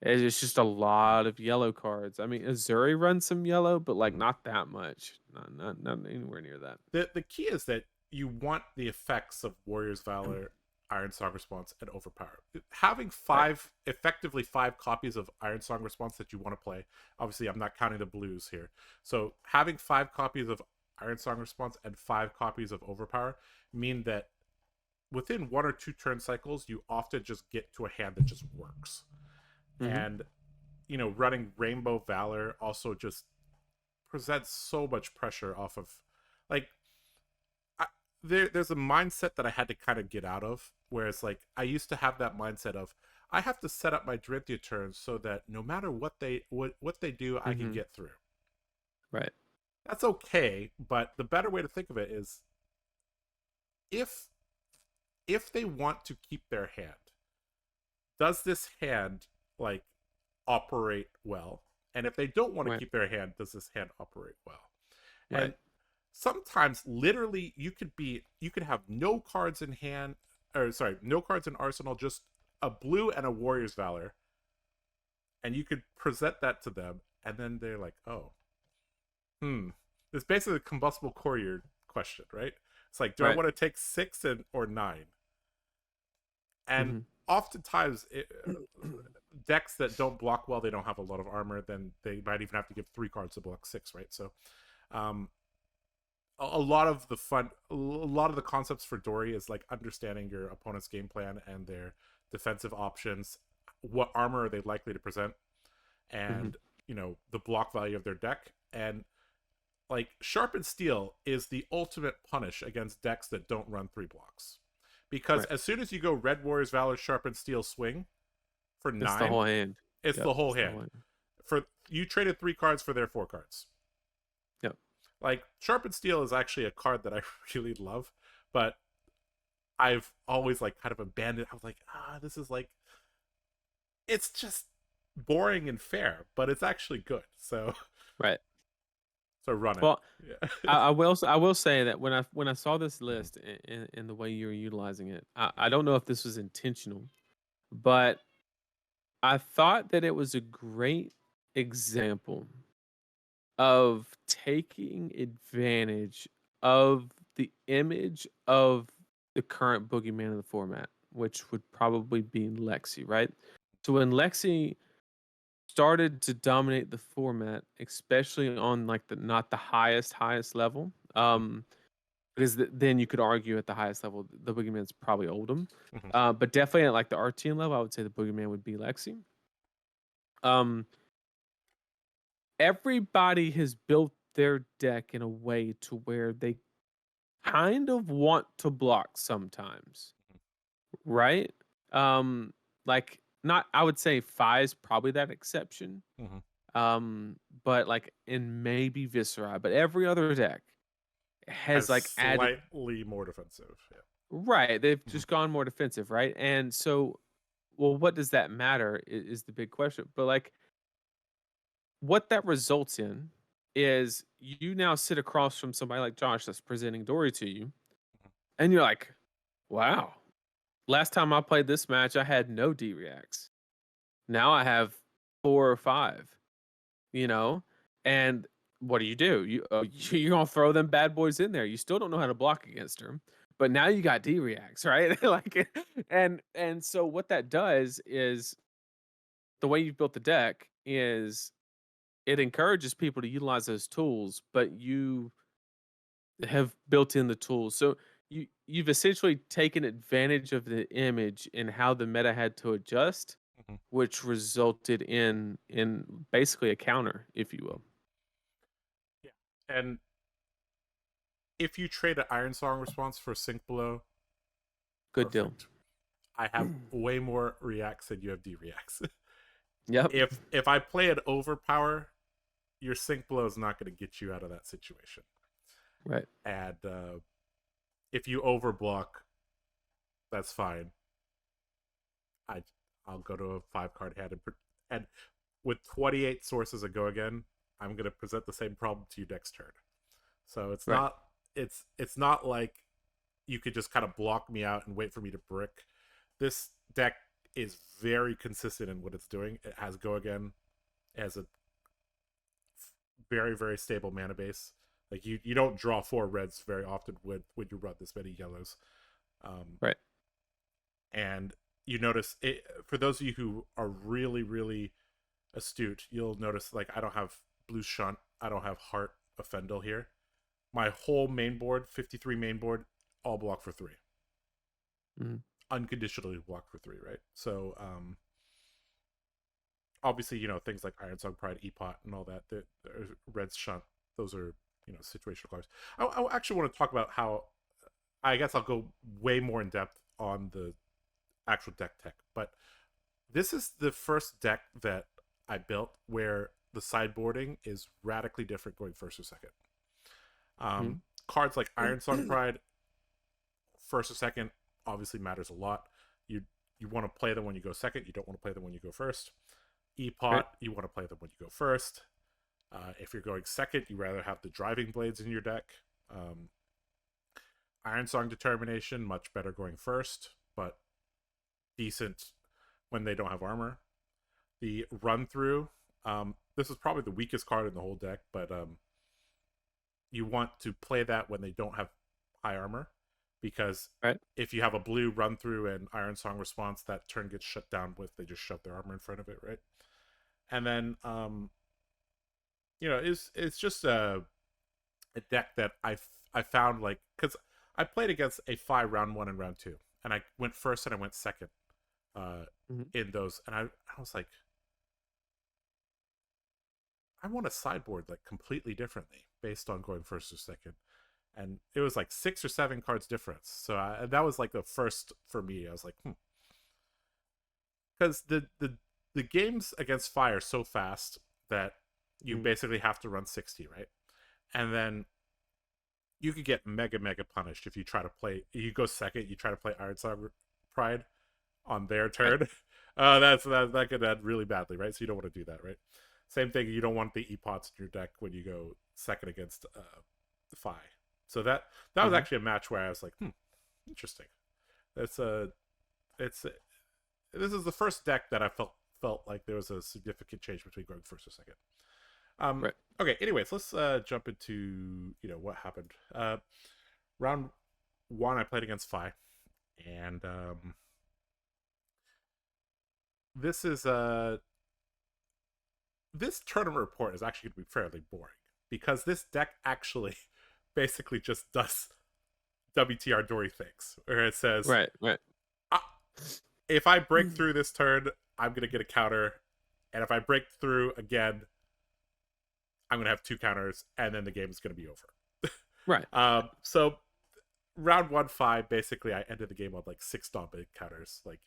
it's just a lot of yellow cards. I mean, Azuri runs some yellow, but like Mm-hmm. not that much. Not anywhere near that. The key is that you want the effects of Warrior's Valor, Iron Song Response, and Overpower. Having Right. effectively 5 copies of Iron Song Response that you want to play. Obviously, I'm not counting the blues here. So having 5 copies of Iron Song Response and 5 copies of Overpower mean that within 1 or 2 turn cycles, you often just get to a hand that just works. Mm-hmm. And running Rainbow Valor also just presents so much pressure off of, like, there's a mindset that I had to kind of get out of, where it's like I used to have that mindset of I have to set up my Dorinthia turns so that no matter what they do, I can Mm-hmm. get through. Right. That's okay, but the better way to think of it is if they want to keep their hand, does this hand like operate well? And if they don't want to Right. keep their hand, does this hand operate well? Right. And sometimes literally you could have no cards in hand, or sorry, no cards in arsenal, just a blue and a warrior's valor, and you could present that to them, and then they're like, oh, it's basically a combustible courier question, right? It's like, do I Right. want to take 6 or 9? And Mm-hmm. oftentimes decks that don't block well, they don't have a lot of armor, then they might even have to give 3 cards to block 6, right? So um a lot of the concepts for Dory is like understanding your opponent's game plan and their defensive options, what armor are they likely to present, Mm-hmm. and the block value of their deck. And like sharpened steel is the ultimate punish against decks that don't run 3 blocks, because Right. as soon as you go red warriors valor sharpened steel swing for It's the 9, whole hand. it's Yep. the whole It's the whole hand. hand. For you traded 3 cards for their 4 cards. Yep. Like sharpened steel is actually a card that I really love, but I've always like kind of abandoned. I was like, this is like, it's just boring and fair, but it's actually good. So Right. run it. Well, Yeah. I will say that when I saw this list in the way you were utilizing it, I don't know if this was intentional, but I thought that it was a great example of taking advantage of the image of the current boogeyman of the format, which would probably be Lexi, right? So when Lexi started to dominate the format, especially on like the not the highest level, because then you could argue at the highest level the boogeyman's probably Oldham, but definitely at like the RTN level, I would say the boogeyman would be Lexi. Um, Everybody has built their deck in a way to where they kind of want to block sometimes, right? Um, like not I would say Fi is probably that exception. But like in maybe Viscera, but every other deck has As like added slightly more defensive. Yeah. right. They've just gone more defensive, right? And so, well, what does that matter is the big question. But like what that results in is you now sit across from somebody like Josh that's presenting Dory to you, and you're like, wow, last time I played this match, I had no D reacts. Now I have 4 or 5, you know? And what do? You're gonna throw them bad boys in there. You still don't know how to block against her, but now you got D reacts, right? Like, and so what that does is the way you've built the deck is it encourages people to utilize those tools, but you have built in the tools. So you've essentially taken advantage of the image and how the meta had to adjust, which resulted in basically a counter, if you will. Yeah. And if you trade an Iron Song response for Sink Below, Good deal. perfect. I have way more reacts than you have D reacts. Yep. If I play an overpower, your Sink Below is not going to get you out of that situation. Right. And if you overblock, that's fine. I'll go to a 5-card hand, and with 28 sources of Go Again, I'm going to present the same problem to you next turn. So it's Right. not it's not like you could just kind of block me out and wait for me to brick. This deck is very consistent in what it's doing. It has Go Again. It has a very, very stable mana base. Like you don't draw 4 reds very often when you run this many yellows. Right. And you notice it, for those of you who are really, really astute, you'll notice like I don't have blue shunt, I don't have heart offendal here. My whole main board, 53 main board, all block for 3. Unconditionally block for 3, right? So obviously, things like Iron Song Pride, Epot, and all that, the Red's Shunt, those are, situational cards. I actually want to talk about how, I guess I'll go way more in depth on the actual deck tech, but this is the first deck that I built where the sideboarding is radically different going first or second. Cards like Iron Song Pride, first or second obviously matters a lot. You want to play them when you go second. You don't want to play them when you go first. Right. E-pot, you want to play them when you go first. If you're going second, you rather have the driving blades in your deck. Iron Song Determination, much better going first, but decent when they don't have armor. The Run Through, this is probably the weakest card in the whole deck, but you want to play that when they don't have high armor, because Right. if you have a blue Run Through and Iron Song response, that turn gets shut down with they just shove their armor in front of it, right? And then it's just a deck that I found, like, because I played against a 5 round 1 and round 2, and I went first and I went second Mhm. in those, and I was like, I want to sideboard like completely differently based on going first or second, and it was like 6 or 7 cards difference. So that was like the first for me. I was like, because the games against fire are so fast that you Mhm. basically have to run 60, right? And then you could get mega punished if you try to play. You go second, you try to play Iron Song Pride on their Right. turn. That could end really badly, right? So you don't want to do that, right? Same thing. You don't want the epots in your deck when you go second against the Fi. So that was Mhm. actually a match where I was like, interesting. That's a it's this is the first deck that I felt like there was a significant change between going first or second. Um, Right. okay. Anyways, let's jump into what happened. Round 1, I played against Fi, and this is this tournament report is actually going to be fairly boring because this deck actually basically just does WTR Dory things, where it says, Right. Right. ah, if I break through this turn, I'm going to get a counter. And if I break through again, I'm going to have 2 counters, and then the game is going to be over. Right. So round 1-5, basically, I ended the game on like 6 dominant counters. Like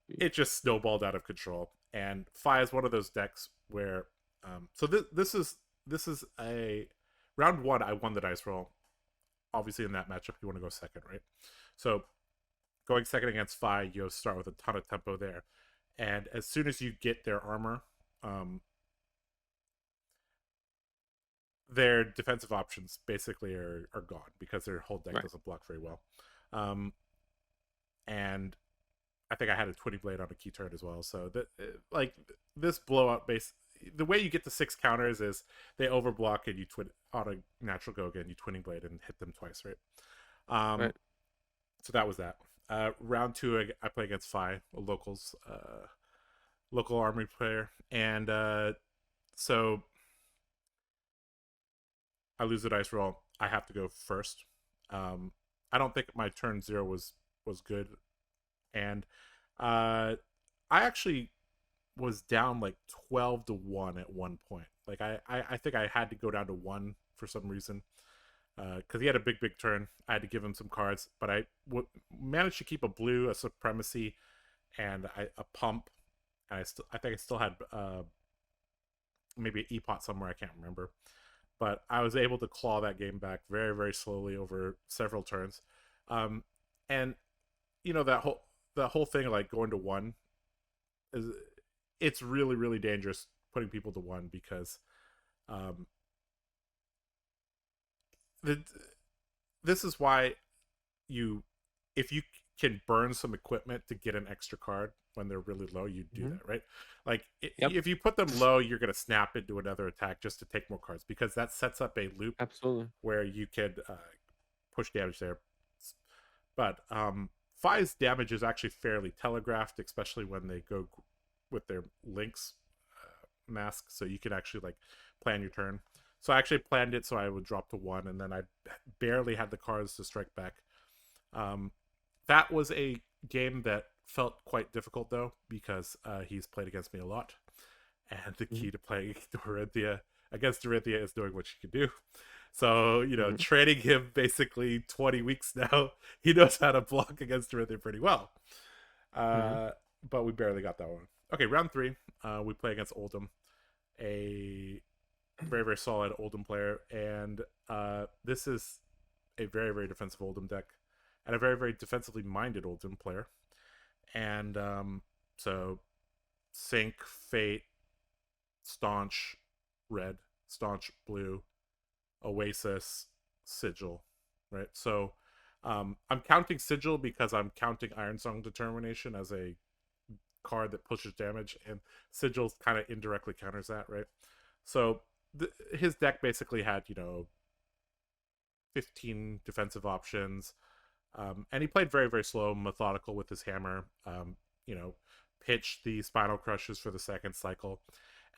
it just snowballed out of control. And Fi is one of those decks where, so this is a round 1. I won the dice roll. Obviously, in that matchup, you want to go second, right? So going second against Fi, you start with a ton of tempo there, and as soon as you get their armor, their defensive options basically are gone because their whole deck Right. doesn't block very well. Um, and I think I had a Twinning Blade on a key turn as well. So that like this blowout base, the way you get the 6 counters is they overblock and you twin on a natural go again. You Twinning Blade and hit them twice, right? Um, Right. so that was that. Round 2, I play against Fi, a local army player, and so I lose the dice roll. I have to go first. Um, I don't think my turn 0 was good, and I actually was down like 12-1 at one point. Like I think I had to go down to 1 for some reason because he had a big turn. I had to give him some cards, but managed to keep a blue, a supremacy, and a pump. And I think I still had maybe an epot somewhere. I can't remember, but I was able to claw that game back very slowly over several turns. Um, and that whole thing, like going to 1, is it's really dangerous putting people to 1 because um, the this is why you if you can burn some equipment to get an extra card when they're really low, you do Mhm. that, right? Like Yep. if you put them low, you're going to snap into another attack just to take more cards because that sets up a loop Absolutely. where you could push damage there. But Fi's damage is actually fairly telegraphed, especially when they go with their links mask, so you can actually like plan your turn. So I actually planned it so I would drop to 1, and then I barely had the cards to strike back. Um, that was a game that felt quite difficult though because he's played against me a lot, and the Mhm. key to playing Dorinthia against Dorinthia is knowing what she can do. So Mhm. training him basically 20 weeks now, he knows how to block against Dorinthia pretty well. Mhm. Uh, but we barely got that one. Okay, round 3, we play against Oldham, a very solid Oldham player, and this is a very defensive Oldham deck. and a very, very defensively minded Oldhim player. And so Sync, Fate, Staunch, Red, Staunch, Blue, Oasis, Sigil, right? So I'm counting Sigil because I'm counting Ironsong Determination as a card that pushes damage, and Sigil kind of indirectly counters that, right? So his deck basically had, 15 defensive options, and he played very, very slow, methodical with his hammer. You know, pitched the Spinal Crushes for the second cycle,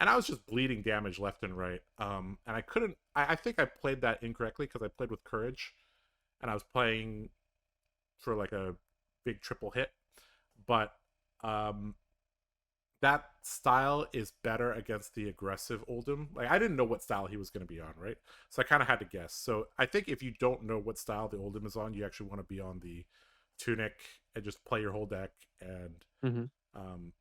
and I was just bleeding damage left and right. And I couldn't. I think I played that incorrectly because I played with Courage, and I was playing for like a big triple hit, but um, that style is better against the aggressive Oldhim. Like I didn't know what style he was going to be on, right? So I kind of had to guess. So I think if you don't know what style the Oldhim is on, you actually want to be on the Tunic and just play your whole deck. And Mm-hmm. um,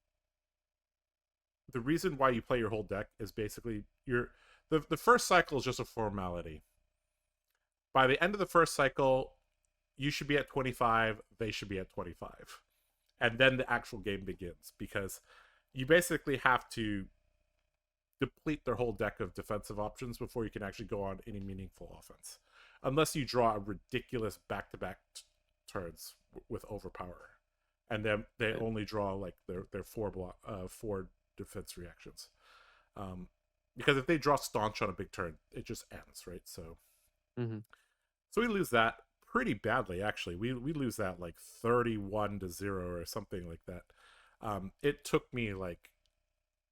the reason why you play your whole deck is basically the first cycle is just a formality. By the end of the first cycle, you should be at 25, they should be at 25. And then the actual game begins because you basically have to deplete their whole deck of defensive options before you can actually go on any meaningful offense. Unless you draw a ridiculous back-to-back turns with overpower. And then they only draw like their four defense reactions. Because if they draw Staunch on a big turn, it just ends, right? So Mm-hmm. so we lose that pretty badly, actually. We lose that like 31-0 or something like that. It took me like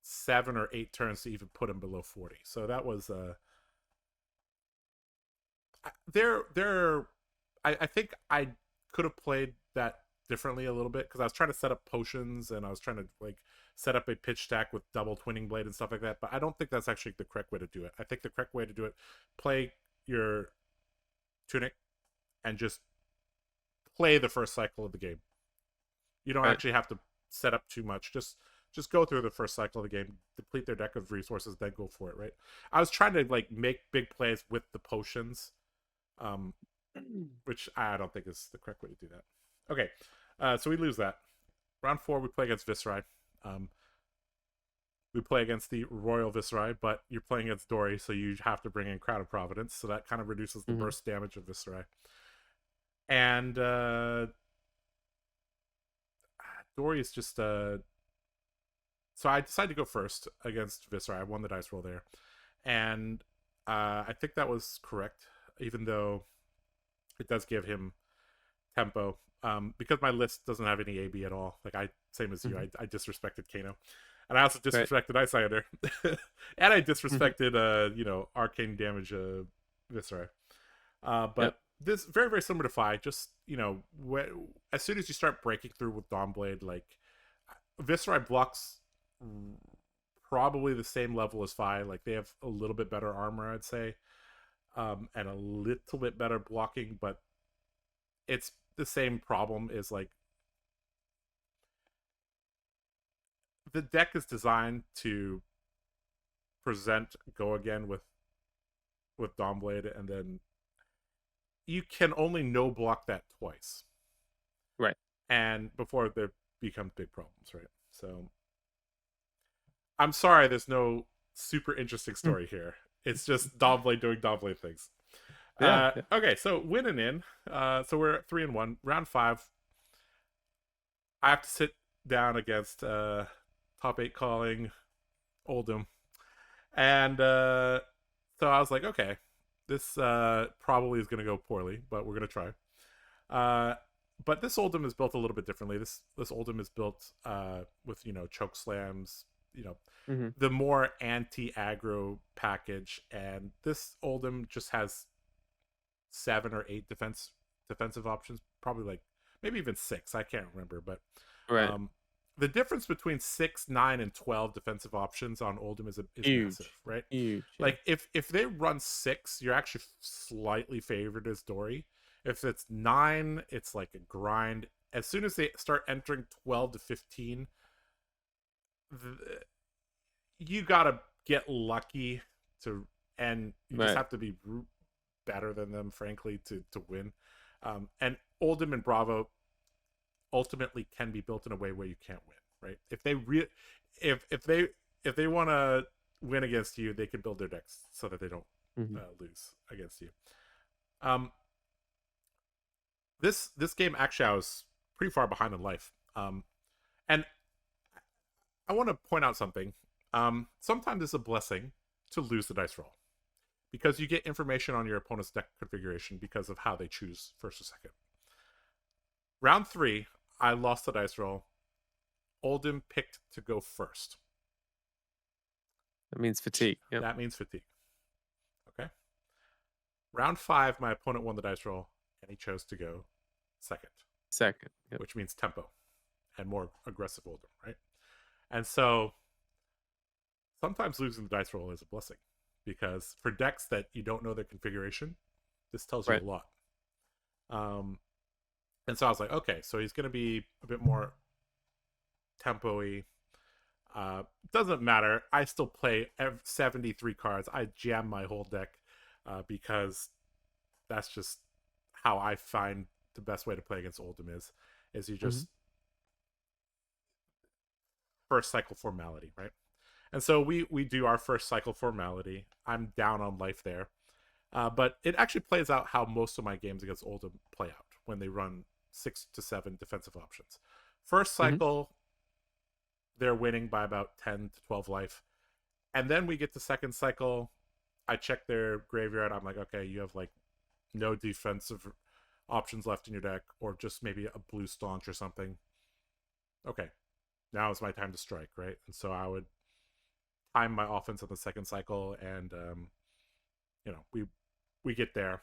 7 or 8 turns to even put him below 40. So that was there. I think I could have played that differently a little bit because I was trying to set up potions and I was trying to like set up a pitch stack with double twinning blade and stuff like that. But I don't think that's actually the correct way to do it. I think the correct way to do it, play your Tunic and just play the first cycle of the game. You don't Right. actually have to set up too much. Just go through the first cycle of the game, deplete their deck of resources, then go for it, right? I was trying to like make big plays with the potions, um, which I don't think is the correct way to do that. Okay, so we lose that. Round 4, we play against Viserai. We play against the Royal Viserai, but you're playing against Dory, so you have to bring in Crown of Providence, so that kind of reduces the Mm-hmm. burst damage of Viserai. And Dory is just so I decided to go first against Viserai. I won the dice roll there, and I think that was correct, even though it does give him tempo. Because my list doesn't have any AB at all. Like same as you, Mm-hmm. I disrespected Kano, and I also Right. disrespected Icelander, and I Mm-hmm. disrespected arcane damage Viserai. Yep. But this very, very similar to Fi. Just as soon as you start breaking through with Dawnblade, like Viserai blocks probably the same level as Fi. Like they have a little bit better armor, I'd say, and a little bit better blocking, but it's the same problem. Is like the deck is designed to present Go Again with Dawnblade, and then you can only no block that twice, Right. and before there becomes big problems, right? So I'm sorry, there's no super interesting Mm. story here. It's just Dawnblade doing Dawnblade things. Yeah. Yeah. Okay, so winning in. So we're at 3-1. Round 5. I have to sit down against top 8 calling Oldhim. And so I was like, okay, this probably is going to go poorly, but we're going to try. But this Oldhim is built a little bit differently. This Oldhim is built with choke slams, Mm-hmm. the more anti-aggro package, and this Oldhim just has 7 or 8 defensive options, probably like maybe even 6. I can't remember, but Right. um, the difference between 6, 9, and 12 defensive options on Oldhim is massive, Huge. right? Huge. Yeah. Like if they run 6, you're actually slightly favored as Dory. If it's 9, it's like a grind. As soon as they start entering 12 to 15, you gotta get lucky to, and you just Right. have to be better than them, frankly, to win. And Oldham and Bravo ultimately can be built in a way where you can't win, right? If they want to win against you, they can build their decks so that they don't Hmm. lose against you. Um, this game actually I was pretty far behind in life, and I want to point out something. Sometimes it's a blessing to lose the dice roll because you get information on your opponent's deck configuration because of how they choose first or second. Round 3, I lost the dice roll. Oldham picked to go first. That means fatigue. Yep. That means fatigue. Okay. Round 5, my opponent won the dice roll, and he chose to go second, Second. Yep. which means tempo and more aggressive Oldham, right? And so sometimes losing the dice roll is a blessing because for decks that you don't know their configuration, this tells you Right. a lot. And so I was like, okay, so he's going to be a bit more tempo-y. Doesn't matter. I still play 73 cards. I jam my whole deck because that's just how I find the best way to play against Oldham is you Hmm. just first cycle formality, right? And so we do our first cycle formality. I'm down on life there. But it actually plays out how most of my games against Oldham play out when they run 6 to 7 defensive options. First Hmm. cycle, they're winning by about 10 to 12 life. And then we get to second cycle. I check their graveyard. I'm like, okay, you have like no defensive options left in your deck, or just maybe a blue staunch or something. Okay, now is my time to strike, right? And so I would time my offense on the second cycle, and we get there.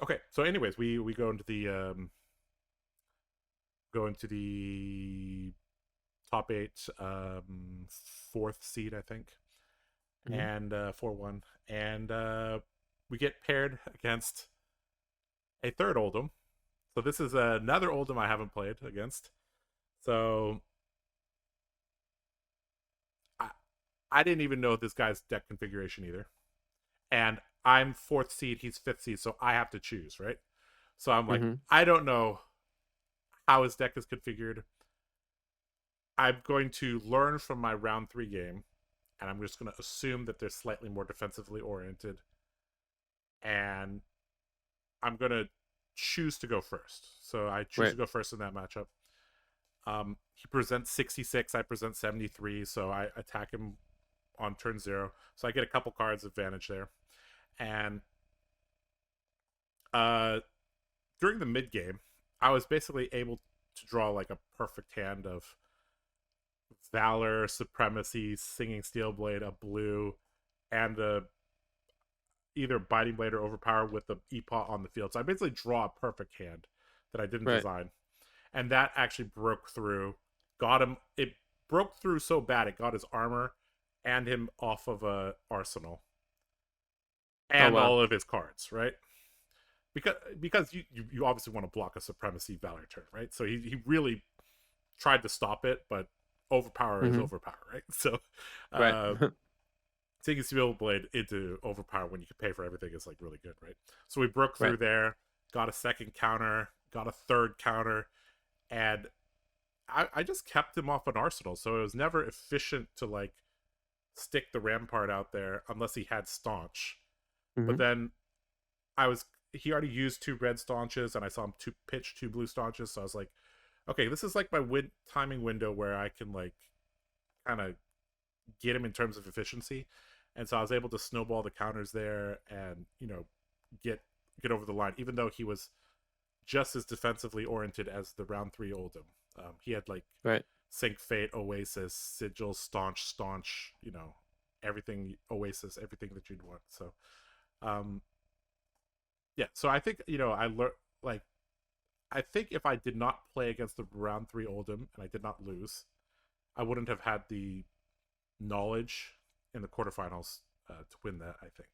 Okay, so anyways, we go into the top 8, fourth seed, I think, Hmm. and 4-1, and we get paired against a third Oldham. So this is another Oldham I haven't played against. So I I didn't even know this guy's deck configuration either, and I'm fourth seed, he's fifth seed, so I have to choose, right? So I'm like, Hmm. I don't know how his deck is configured. I'm going to learn from my round 3 game, and I'm just going to assume that they're slightly more defensively oriented, and I'm going to choose to go first. So I choose Right. to go first in that matchup. He presents 66, I present 73, so I attack him on turn 0. So I get a couple cards advantage there. And uh, during the mid game, I was basically able to draw like a perfect hand of Valor, Supremacy, Singing Steelblade, a blue, and either Biting Blade or Overpower with the Epot on the field. So I basically draw a perfect hand that I didn't Right. design. And that actually broke through, got him. It broke through so bad it got his armor and him off of a arsenal Oh and wow. all of his cards, right? Because you obviously want to block a Supremacy Valor turn, right? So he really tried to stop it, but overpower is Hmm. overpower, right? So Right. uh taking Steel Blade into overpower when you can pay for everything is like really good, right? So we broke through Right. there, got a second counter, got a third counter, and I just kept him off an arsenal. So it was never efficient to like stick the Rampart out there unless he had staunch. But Hmm. then he already used 2 red staunches, and I saw him pitch 2 blue staunches. So I was like, okay, this is like my timing window where I can like kind of get him in terms of efficiency. And so I was able to snowball the counters there, and get over the line, even though he was just as defensively oriented as the round 3 Oldham. He had like Right. Sink Fate, Oasis, Sigil, Staunch, everything Oasis, everything that you'd want. So um yeah, so I think I learned, like, I think if I did not play against the round 3 Oldham and I did not lose, I wouldn't have had the knowledge in the quarterfinals to win that, I think.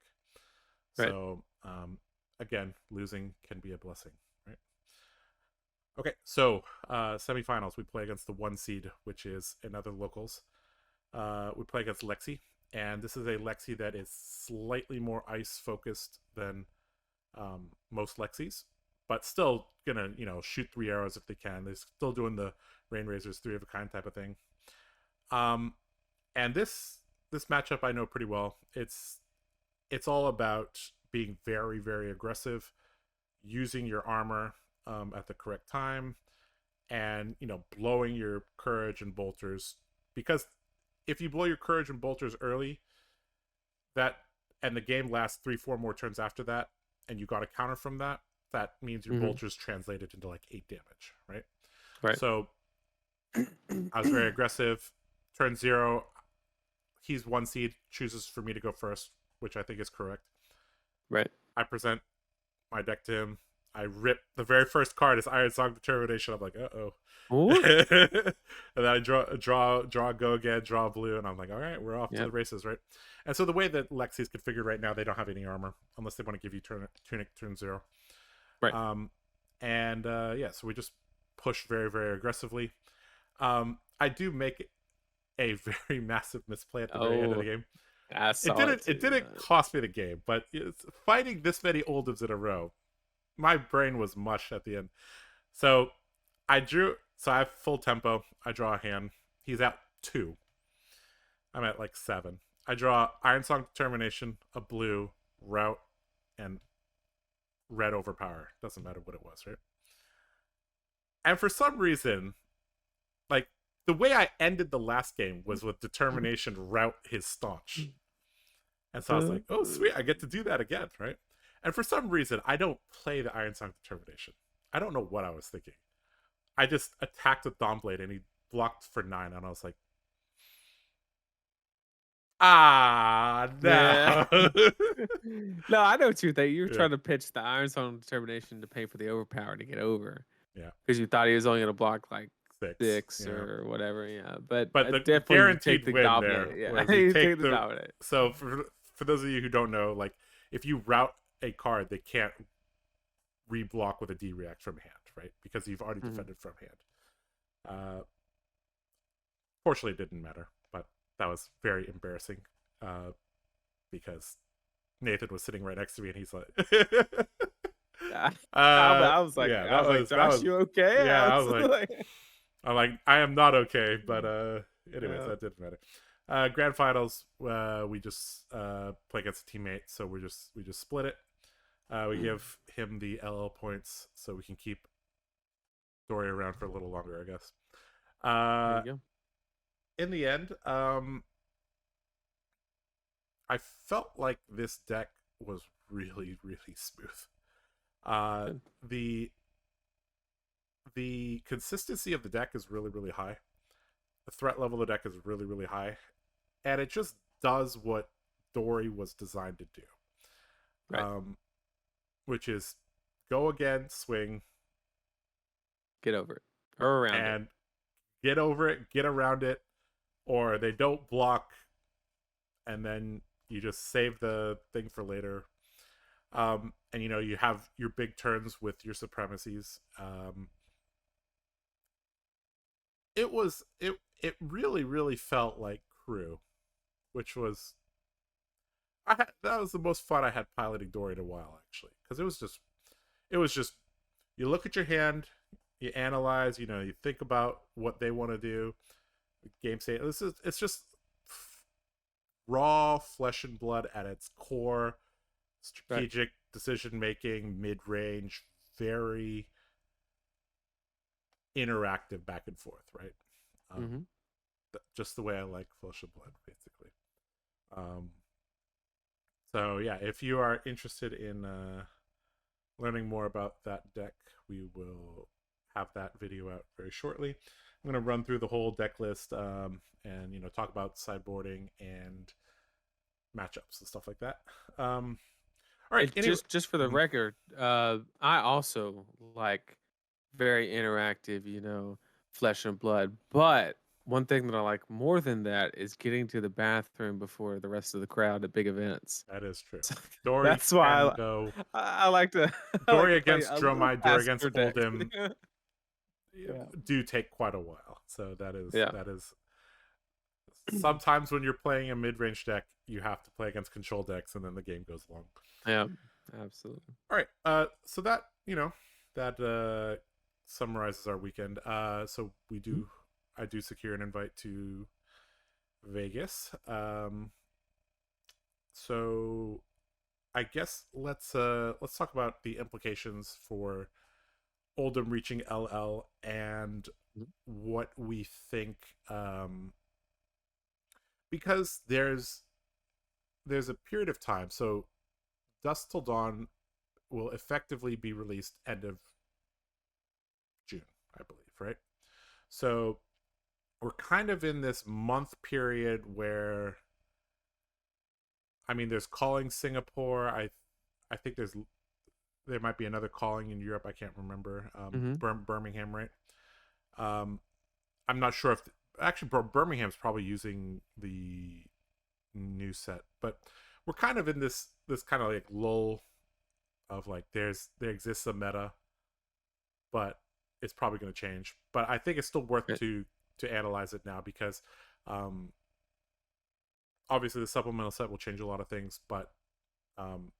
Right. So again, losing can be a blessing, right? Okay, so semifinals, we play against the 1 seed, which is another locals. We play against Lexi, and this is a Lexi that is slightly more ice focused than most Lexis, but still gonna shoot 3 arrows if they can. They're still doing the Rain Razors 3 of a kind type of thing. And this matchup I know pretty well. It's all about being very, very aggressive, using your armor at the correct time, and blowing your courage and bolters. Because if you blow your courage and bolters early, and the game lasts 3-4 more turns after that, and you got a counter from that, that means your bolters translated into like 8 damage, right? Right. So I was very aggressive. Turn 0, he's 1 seed, chooses for me to go first, which I think is correct. Right. I present my deck to him. I rip the very first card is Iron Song Determination. I'm like, uh-oh. And then I draw, go again, draw blue, and I'm like, all right, we're off to the races, right? And so the way that Lexi's configured right now, they don't have any armor unless they want to give you Tunic turn 0. Right. So we just push very, very aggressively. I do make a very massive misplay at the very end of the game. It didn't cost me the game, but fighting this many Oldims in a row, my brain was mush at the end. So I have full tempo. I draw a hand. He's at 2. I'm at like 7. I draw Iron Song Determination, a blue, route, and red overpower. Doesn't matter what it was, right? And for some reason, like, the way I ended the last game was with Determination, route his Staunch. And so I was like, oh, sweet, I get to do that again, right? And for some reason, I don't play the Iron Song Determination. I don't know what I was thinking. I just attacked with Dawnblade, and he blocked for 9, and I was like, no. Yeah. No, I know what you think. You were trying to pitch the Iron Song Determination to pay for the overpower to get over. Yeah. Because you thought he was only going to block like 6 yeah. or whatever. Yeah. But the definitely guaranteed take the win Dominate. there. Yeah. You take the Dominate. So for those of you who don't know, like, if you route a card, they can't reblock with a D-react from hand, right? Because you've already defended from hand. Fortunately, it didn't matter, but that was very embarrassing because Nathan was sitting right next to me, and he's like, I was like, Josh, you okay? Yeah, I was like, I'm like, I am not okay, but anyways, that didn't matter. Grand finals, we just play against a teammate, so we just split it. We give him the LL points so we can keep Dory around for a little longer, I guess. There you go. In the end, I felt like this deck was really, really smooth. The consistency of the deck is really, really high. The threat level of the deck is really, really high. And it just does what Dory was designed to do. Right. Which is go again, swing. Get over it. Or around and it. Get over it, get around it. Or they don't block, and then you just save the thing for later. And you have your big turns with your supremacies. It really, really felt like Crew, which was that was the most fun I had piloting Dory in a while, actually, because it was just you look at your hand, you analyze, you think about what they want to do. Game state. It's just raw flesh and blood at its core. Strategic decision making, mid range, very interactive back and forth, right? Just the way I like flesh and blood, basically. So yeah, if you are interested in learning more about that deck, we will have that video out very shortly. I'm going to run through the whole deck list and talk about sideboarding and matchups and stuff like that. All right, just for the record, I also like very interactive, flesh and blood. But one thing that I like more than that is getting to the bathroom before the rest of the crowd at big events. That is true. So Dory, that's why I like to. Dory against Dromai, Dory against deck. Oldhim. Do take quite a while, so that is sometimes when you're playing a mid-range deck, you have to play against control decks, and then the game goes long. Absolutely. All right. So that that summarizes our weekend. So Mhm. I do secure an invite to Vegas. So I guess let's talk about the implications for Oldham reaching LL and Mhm. what we think. Because there's a period of time. So Dusk Till Dawn will effectively be released end of June, I believe, right? So we're kind of in this month period where I mean, there's calling Singapore. I think there might be another calling in Europe. I can't remember. Mhm. Birmingham, right? Um, I'm not sure if actually Birmingham's probably using the new set, but we're kind of in this kind of like lull of like there exists a meta, but it's probably going to change. But I think it's still worth Right. to analyze it now because um, obviously the supplemental set will change a lot of things, but um,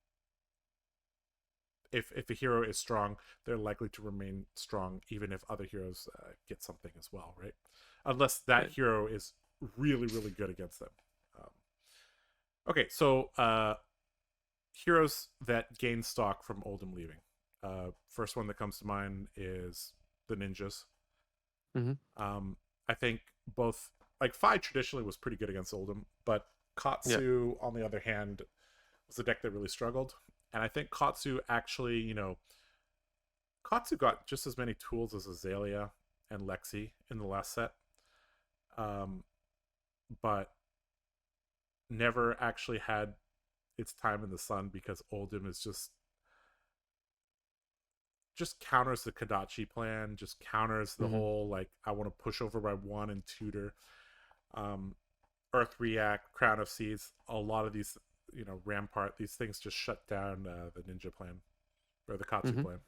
if a hero is strong, they're likely to remain strong even if other heroes get something as well, right? Unless that Right. hero is really good against them. Um, okay, so heroes that gain stock from Oldham leaving. First one that comes to mind is the ninjas. Mhm. Um, I think both like Fi traditionally was pretty good against Oldham, but Yeah. Katsu on the other hand was a deck that really struggled. And I think Katsu actually, Katsu got just as many tools as Azalea and Lexi in the last set, um, but never actually had its time in the sun because Oldham is just counters the Kadachi plan, just counters the Mhm. whole like I want to push over by one and tutor. Um, Earth React, Crown of Seas, a lot of these, Rampart, these things just shut down the Ninja plan or the Katsu Mhm. plan.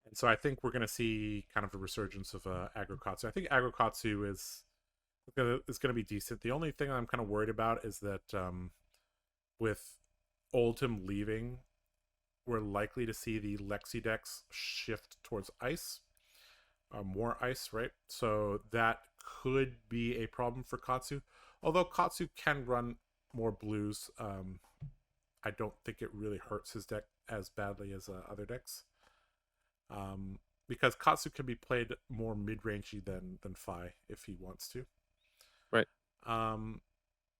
And so I think we're going to see kind of a resurgence of Agro Katsu. I think Agro Katsu is going to be decent. The only thing I'm kind of worried about is that with Oldham leaving, we're likely to see the Lexi decks shift towards ice, more ice, right? So that could be a problem for Katsu. Although Katsu can run more blues, I don't think it really hurts his deck as badly as other decks. Um, because Katsu can be played more mid rangey than Fi if he wants to. Right. Um,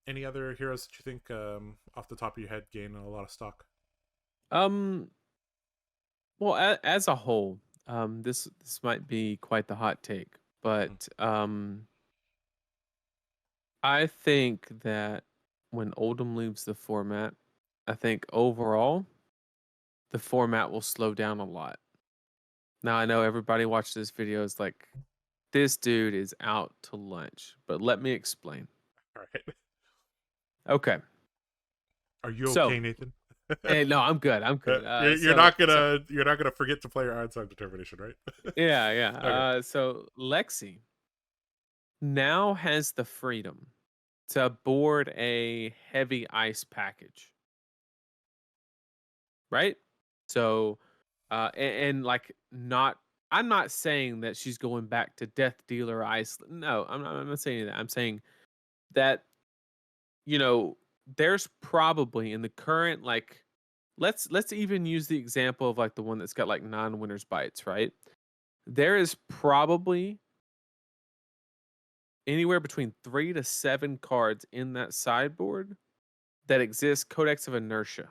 any other heroes that you think off the top of your head gain a lot of stock? Um. Well, as a whole, this might be quite the hot take, Mm-hmm. but I think that when Oldham leaves the format, I think overall the format will slow down a lot. Now I know everybody watched this video is like, this dude is out to lunch, but let me explain. All right. Okay, Are you so okay, Nathan? no, I'm good. I'm good. You're not gonna forget to play your Ironside determination, right? Yeah, yeah. Okay. So Lexi now has the freedom to board a heavy ice package, right? So, and like not, I'm not saying that she's going back to Death Dealer ice. No, I'm not saying that. I'm saying that you know there's probably in the current like, let's even use the example of like the one that's got like non-winners bites, right? There is probably anywhere between 3 to 7 cards in that sideboard that exist Codex of Inertia,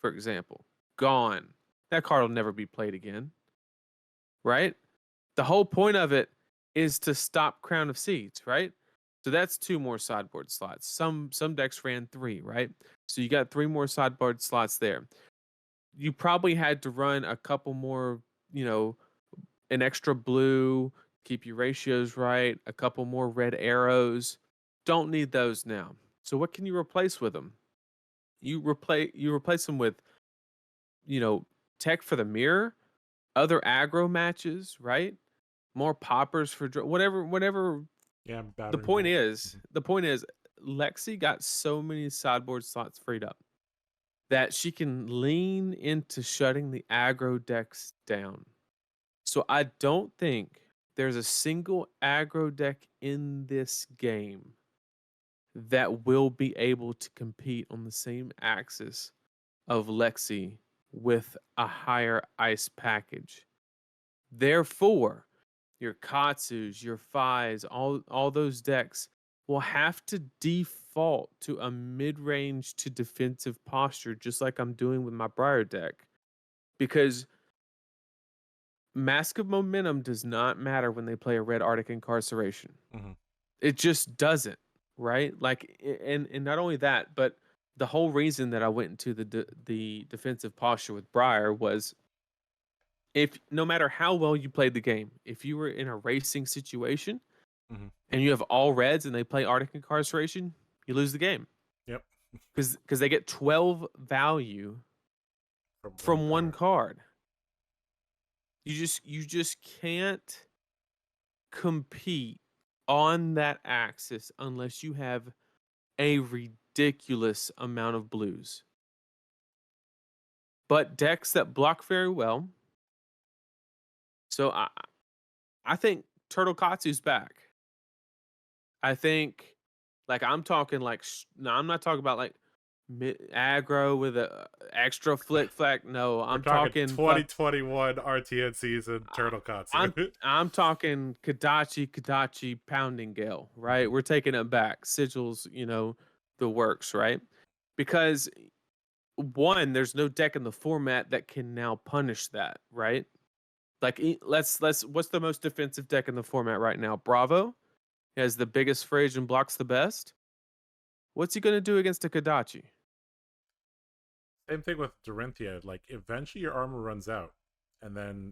for example. Gone. That card will never be played again, right? The whole point of it is to stop Crown of Seeds, right? So that's 2 more sideboard slots. Some decks ran 3, right? So you got 3 more sideboard slots there. You probably had to run a couple more, you know, an extra blue, keep your ratios right, a couple more red arrows. Don't need those now. So what can you replace with them? You replace them with, you know, tech for the mirror, other aggro matches, right? More poppers for whatever. Yeah, The battering point bolt. is, Mm-hmm. the point is, Lexi got so many sideboard slots freed up. that she can lean into shutting the aggro decks down. So I don't think there's a single aggro deck in this game that will be able to compete on the same axis of Lexi with a higher ice package. Therefore, your Katsus, your Phis, all those decks will have to default to a mid-range to defensive posture, just like I'm doing with my Briar deck. Because Mask of Momentum does not matter when they play a red Arctic Incarceration. Mm-hmm. It just doesn't, right? Like, and not only that, but the whole reason that I went into the defensive posture with Briar was, if no matter how well you played the game, if you were in a racing situation Mm-hmm. and you have all reds and they play Arctic Incarceration, you lose the game Yep. because they get 12 value from one card. You just can't compete on that axis unless you have a ridiculous amount of blues. But decks that block very well. So I think Turtle Katsu's back. I think, like, I'm talking like no, I'm not talking about like aggro with a extra flick flack. No, We're I'm talking talking 2021 RTN season I- Turtle Katsu. I'm talking Kadachi pounding gale, right? Mhm. We're taking it back. Sigils, the works, right? Because one, there's no deck in the format that can now punish that, right? Like, let's what's the most defensive deck in the format right now? Bravo. He has the biggest fridge and blocks the best. What's he gonna do against a Kadachi? Same thing with Dorinthia. Like, eventually your armor runs out, and then,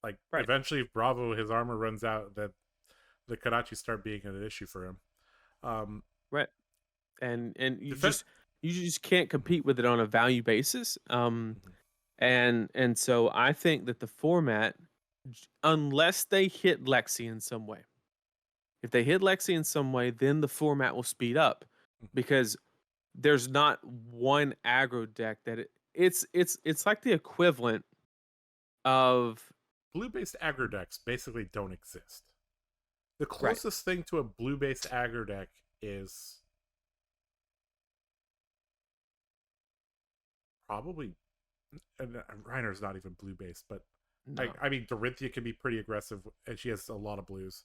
like, Right. eventually if Bravo his armor runs out, that the Kadachi start being an issue for him. Right. And Defense. you just can't compete with it on a value basis. Mhm. And so I think that the format, unless they hit Lexi in some way, if they hit Lexi in some way, then the format will speed up because there's not one aggro deck that it's like the equivalent of Blue-based aggro decks basically don't exist. The right. closest thing to a blue-based aggro deck is probably, and Reiner's not even blue-based, but No. I mean Dorinthia can be pretty aggressive, and she has a lot of blues.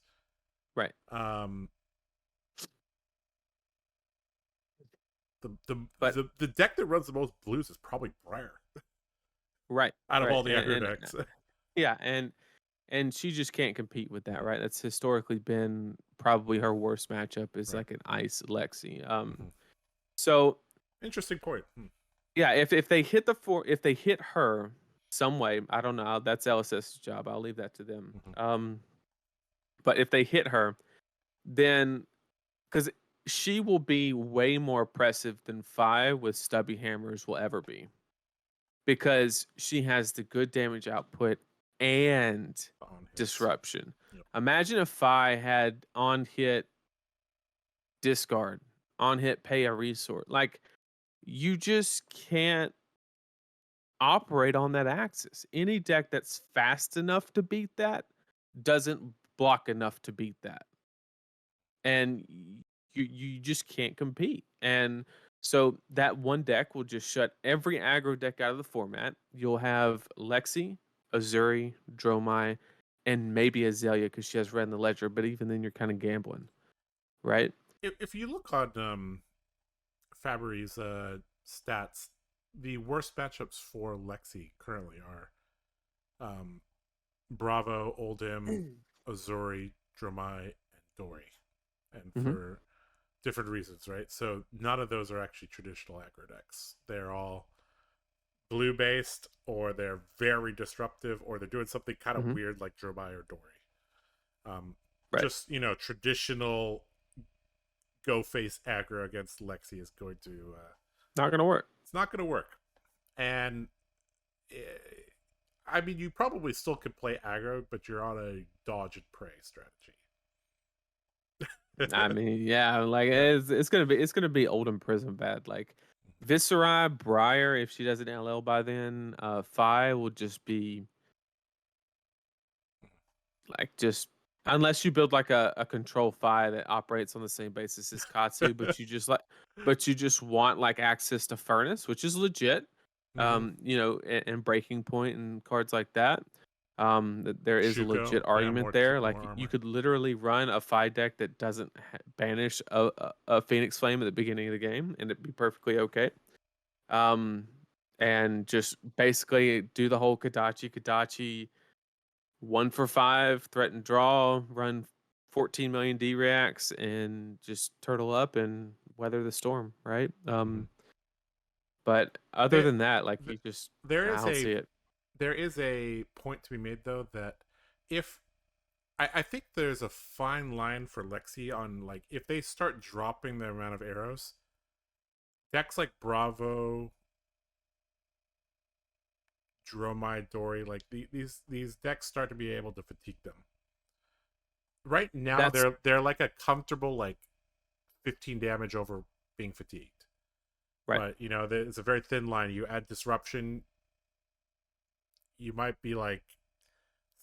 Right. Um, the the But the deck that runs the most blues is probably Briar right. out of Right. all the aggro And decks. yeah, and she just can't compete with that, right? That's historically been probably her worst matchup is Right. like an ice Lexi. Mm-hmm. So Interesting point. yeah, if they hit if they hit her some way, I don't know. That's LSS's job. I'll leave that to them. Mm-hmm. But if they hit her, then because she will be way more oppressive than Five with stubby hammers will ever be, because she has the good damage output and On hits. disruption. Yep. Imagine if I had on hit discard, on hit pay a resource. Like, you just can't operate on that axis. Any deck that's fast enough to beat that doesn't block enough to beat that. And you just can't compete. And so that one deck will just shut every aggro deck out of the format. You'll have Lexi, Azuri, Dromai, and maybe Azalea because she has red in the ledger, but even then you're kind of gambling, right? If you look on Fabry's stats, the worst matchups for Lexi currently are Bravo, Oldhim, Azuri, Dromai, and Dory, and Mm-hmm. for different reasons, right? So none of those are actually traditional aggro decks. They're all blue based, or they're very disruptive, or they're doing something kind of Mm-hmm. weird like Dromai or Dory. Right. Just traditional go face aggro against Lexi is going to Not gonna work. it's not going to work. And I mean, you probably still could play aggro, but you're on a dodge and pray strategy. I mean, yeah, like Yeah. it's gonna be Oldhim Prison bad. Like, Viscera, Briar, if she does an LL by then, Fi will just be like just unless you build like a control Fi that operates on the same basis as Katsu, but you just want like access to Furnace, which is legit. Mm-hmm. And Breaking Point and cards like that. There is a Shuko, legit yeah, argument there. more Like you armor. could literally run a Fi deck that doesn't banish a Phoenix Flame at the beginning of the game, and it'd be perfectly okay. Um, and just basically do the whole Kadachi 1 for 5, threaten draw, run 14 million D reacts, and just turtle up and weather the storm, right? Mm-hmm. But other There, than that, like th- there I is don't see it. a point to be made though that if I think there's a fine line for Lexi on like if they start dropping the amount of arrows, decks like Bravo, Dromai, Dory, like these decks start to be able to fatigue them. Right now, That's they're like a comfortable like 15 damage over being fatigued. right. But it's a very thin line. You add disruption, you might be like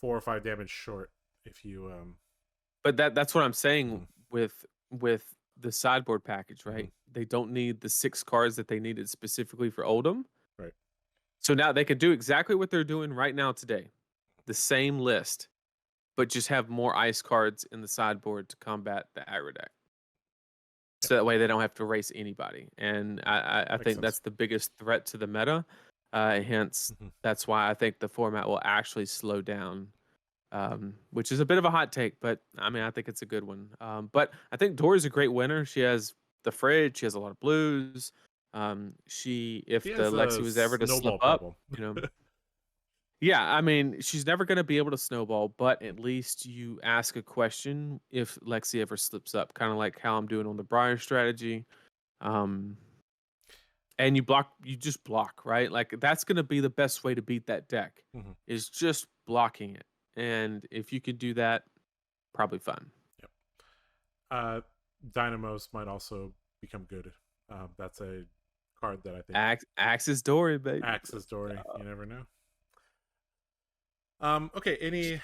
4 or 5 damage short if you But that's what I'm saying mhm, with the sideboard package, mhm, right? They don't need the 6 cards that they needed specifically for Oldham. right. So now they could do exactly what they're doing right now today. The same list, but just have more ice cards in the sideboard to combat the aggro deck. Yeah, So that way they don't have to race anybody. And I makes think sense. that's the biggest threat to the meta. Hence, Hmm. that's why I think the format will actually slow down, which is a bit of a hot take, but I mean, I think it's a good one. But I think Dory's a great winner. She has the fridge, she has a lot of blues. He If the has Lexi a was ever to slip snowball up, problem. yeah, I mean, she's never going to be able to snowball, but at least you ask a question if Lexi ever slips up, kind of like how I'm doing on the Briar strategy. Um, and you just block, right? Like that's going to be the best way to beat that deck Hmm. is just blocking it. And if you could do that, probably fun. Yep. Uh, Dynamos might also become good. That's a card that I think Axis Dory, baby. axes Let's Dory. go. You never know. Okay. Any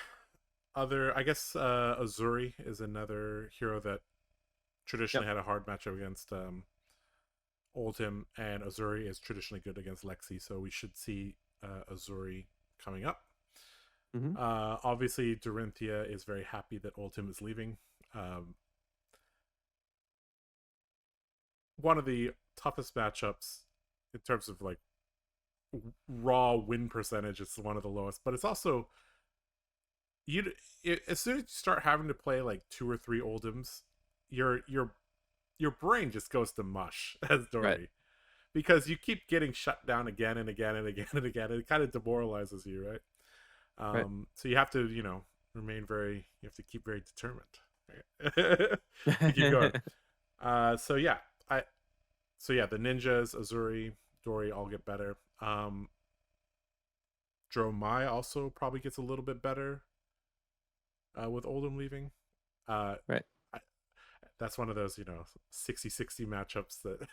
other? I guess Azuri is another hero that Yep. traditionally had a hard matchup against Oldhim, and Azuri is traditionally good against Lexi, so we should see Azuri coming up. Hmm. Obviously, Dorinthia is very happy that Oldhim is leaving. Um, one of the toughest matchups in terms of like raw win percentage. It's one of the lowest, but it's also as soon as you start having to play like 2 or 3 Oldhims, your brain just goes to mush as Right. Dory because you keep getting shut down again and again and again and again. It kind of demoralizes you, right? Right. So you have to, remain very. You have to keep very determined right? to keep going. So yeah, the ninjas, Azuri, Dory all get better. Dromai also probably gets a little bit better with Oldham leaving. Uh, Right. I, that's one of those 60-60 matchups that,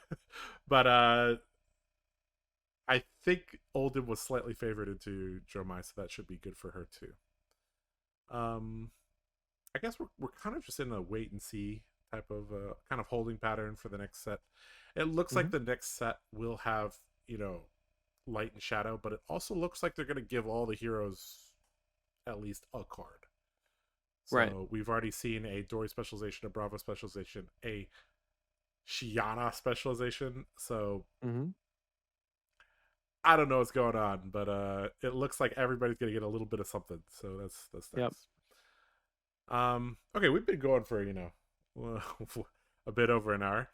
but I think Oldham was slightly favored into Dromai, so that should be good for her too. Um, I guess we're kind of just in a wait and see type of kind of holding pattern for the next set. It looks Hmm. like the next set will have light and shadow, but it also looks like they're going to give all the heroes at least a card. Right. So we've already seen a Dory specialization, a Bravo specialization, a Shiana specialization. So Hmm. I don't know what's going on, but it looks like everybody's gonna get a little bit of something. So that's Yep. nice. Okay, we've been going for a bit over an hour.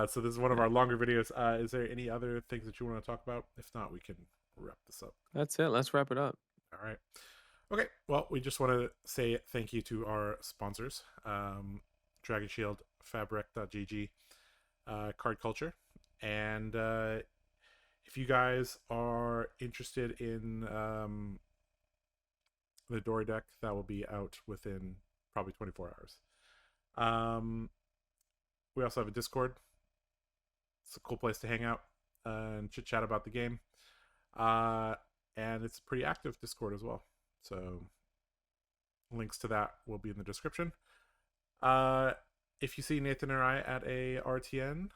So this is one of Yeah. our longer videos. Is there any other things that you want to talk about? If not, we can wrap this up. That's it. Let's wrap it up. All right. Okay. Well, we just want to say thank you to our sponsors, Dragon Shield, Fabric.gg, Card Culture, and if you guys are interested in the Dory deck, that will be out within probably 24 hours. We also have a Discord. It's a cool place to hang out. and chit chat about the game. And it's a pretty active Discord as well. So links to that will be in the description. If you see Nathan or I at a RTN,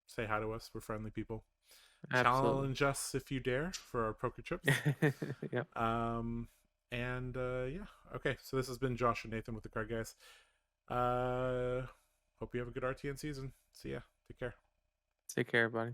say hi to us. We're friendly people. Absolutely. Challenge us if you dare for our poker chips. Yep. And yeah. Okay, so this has been Josh and Nathan with the Card Guys. Hope you have a good RTN season. See ya. Take care. Take care, everybody.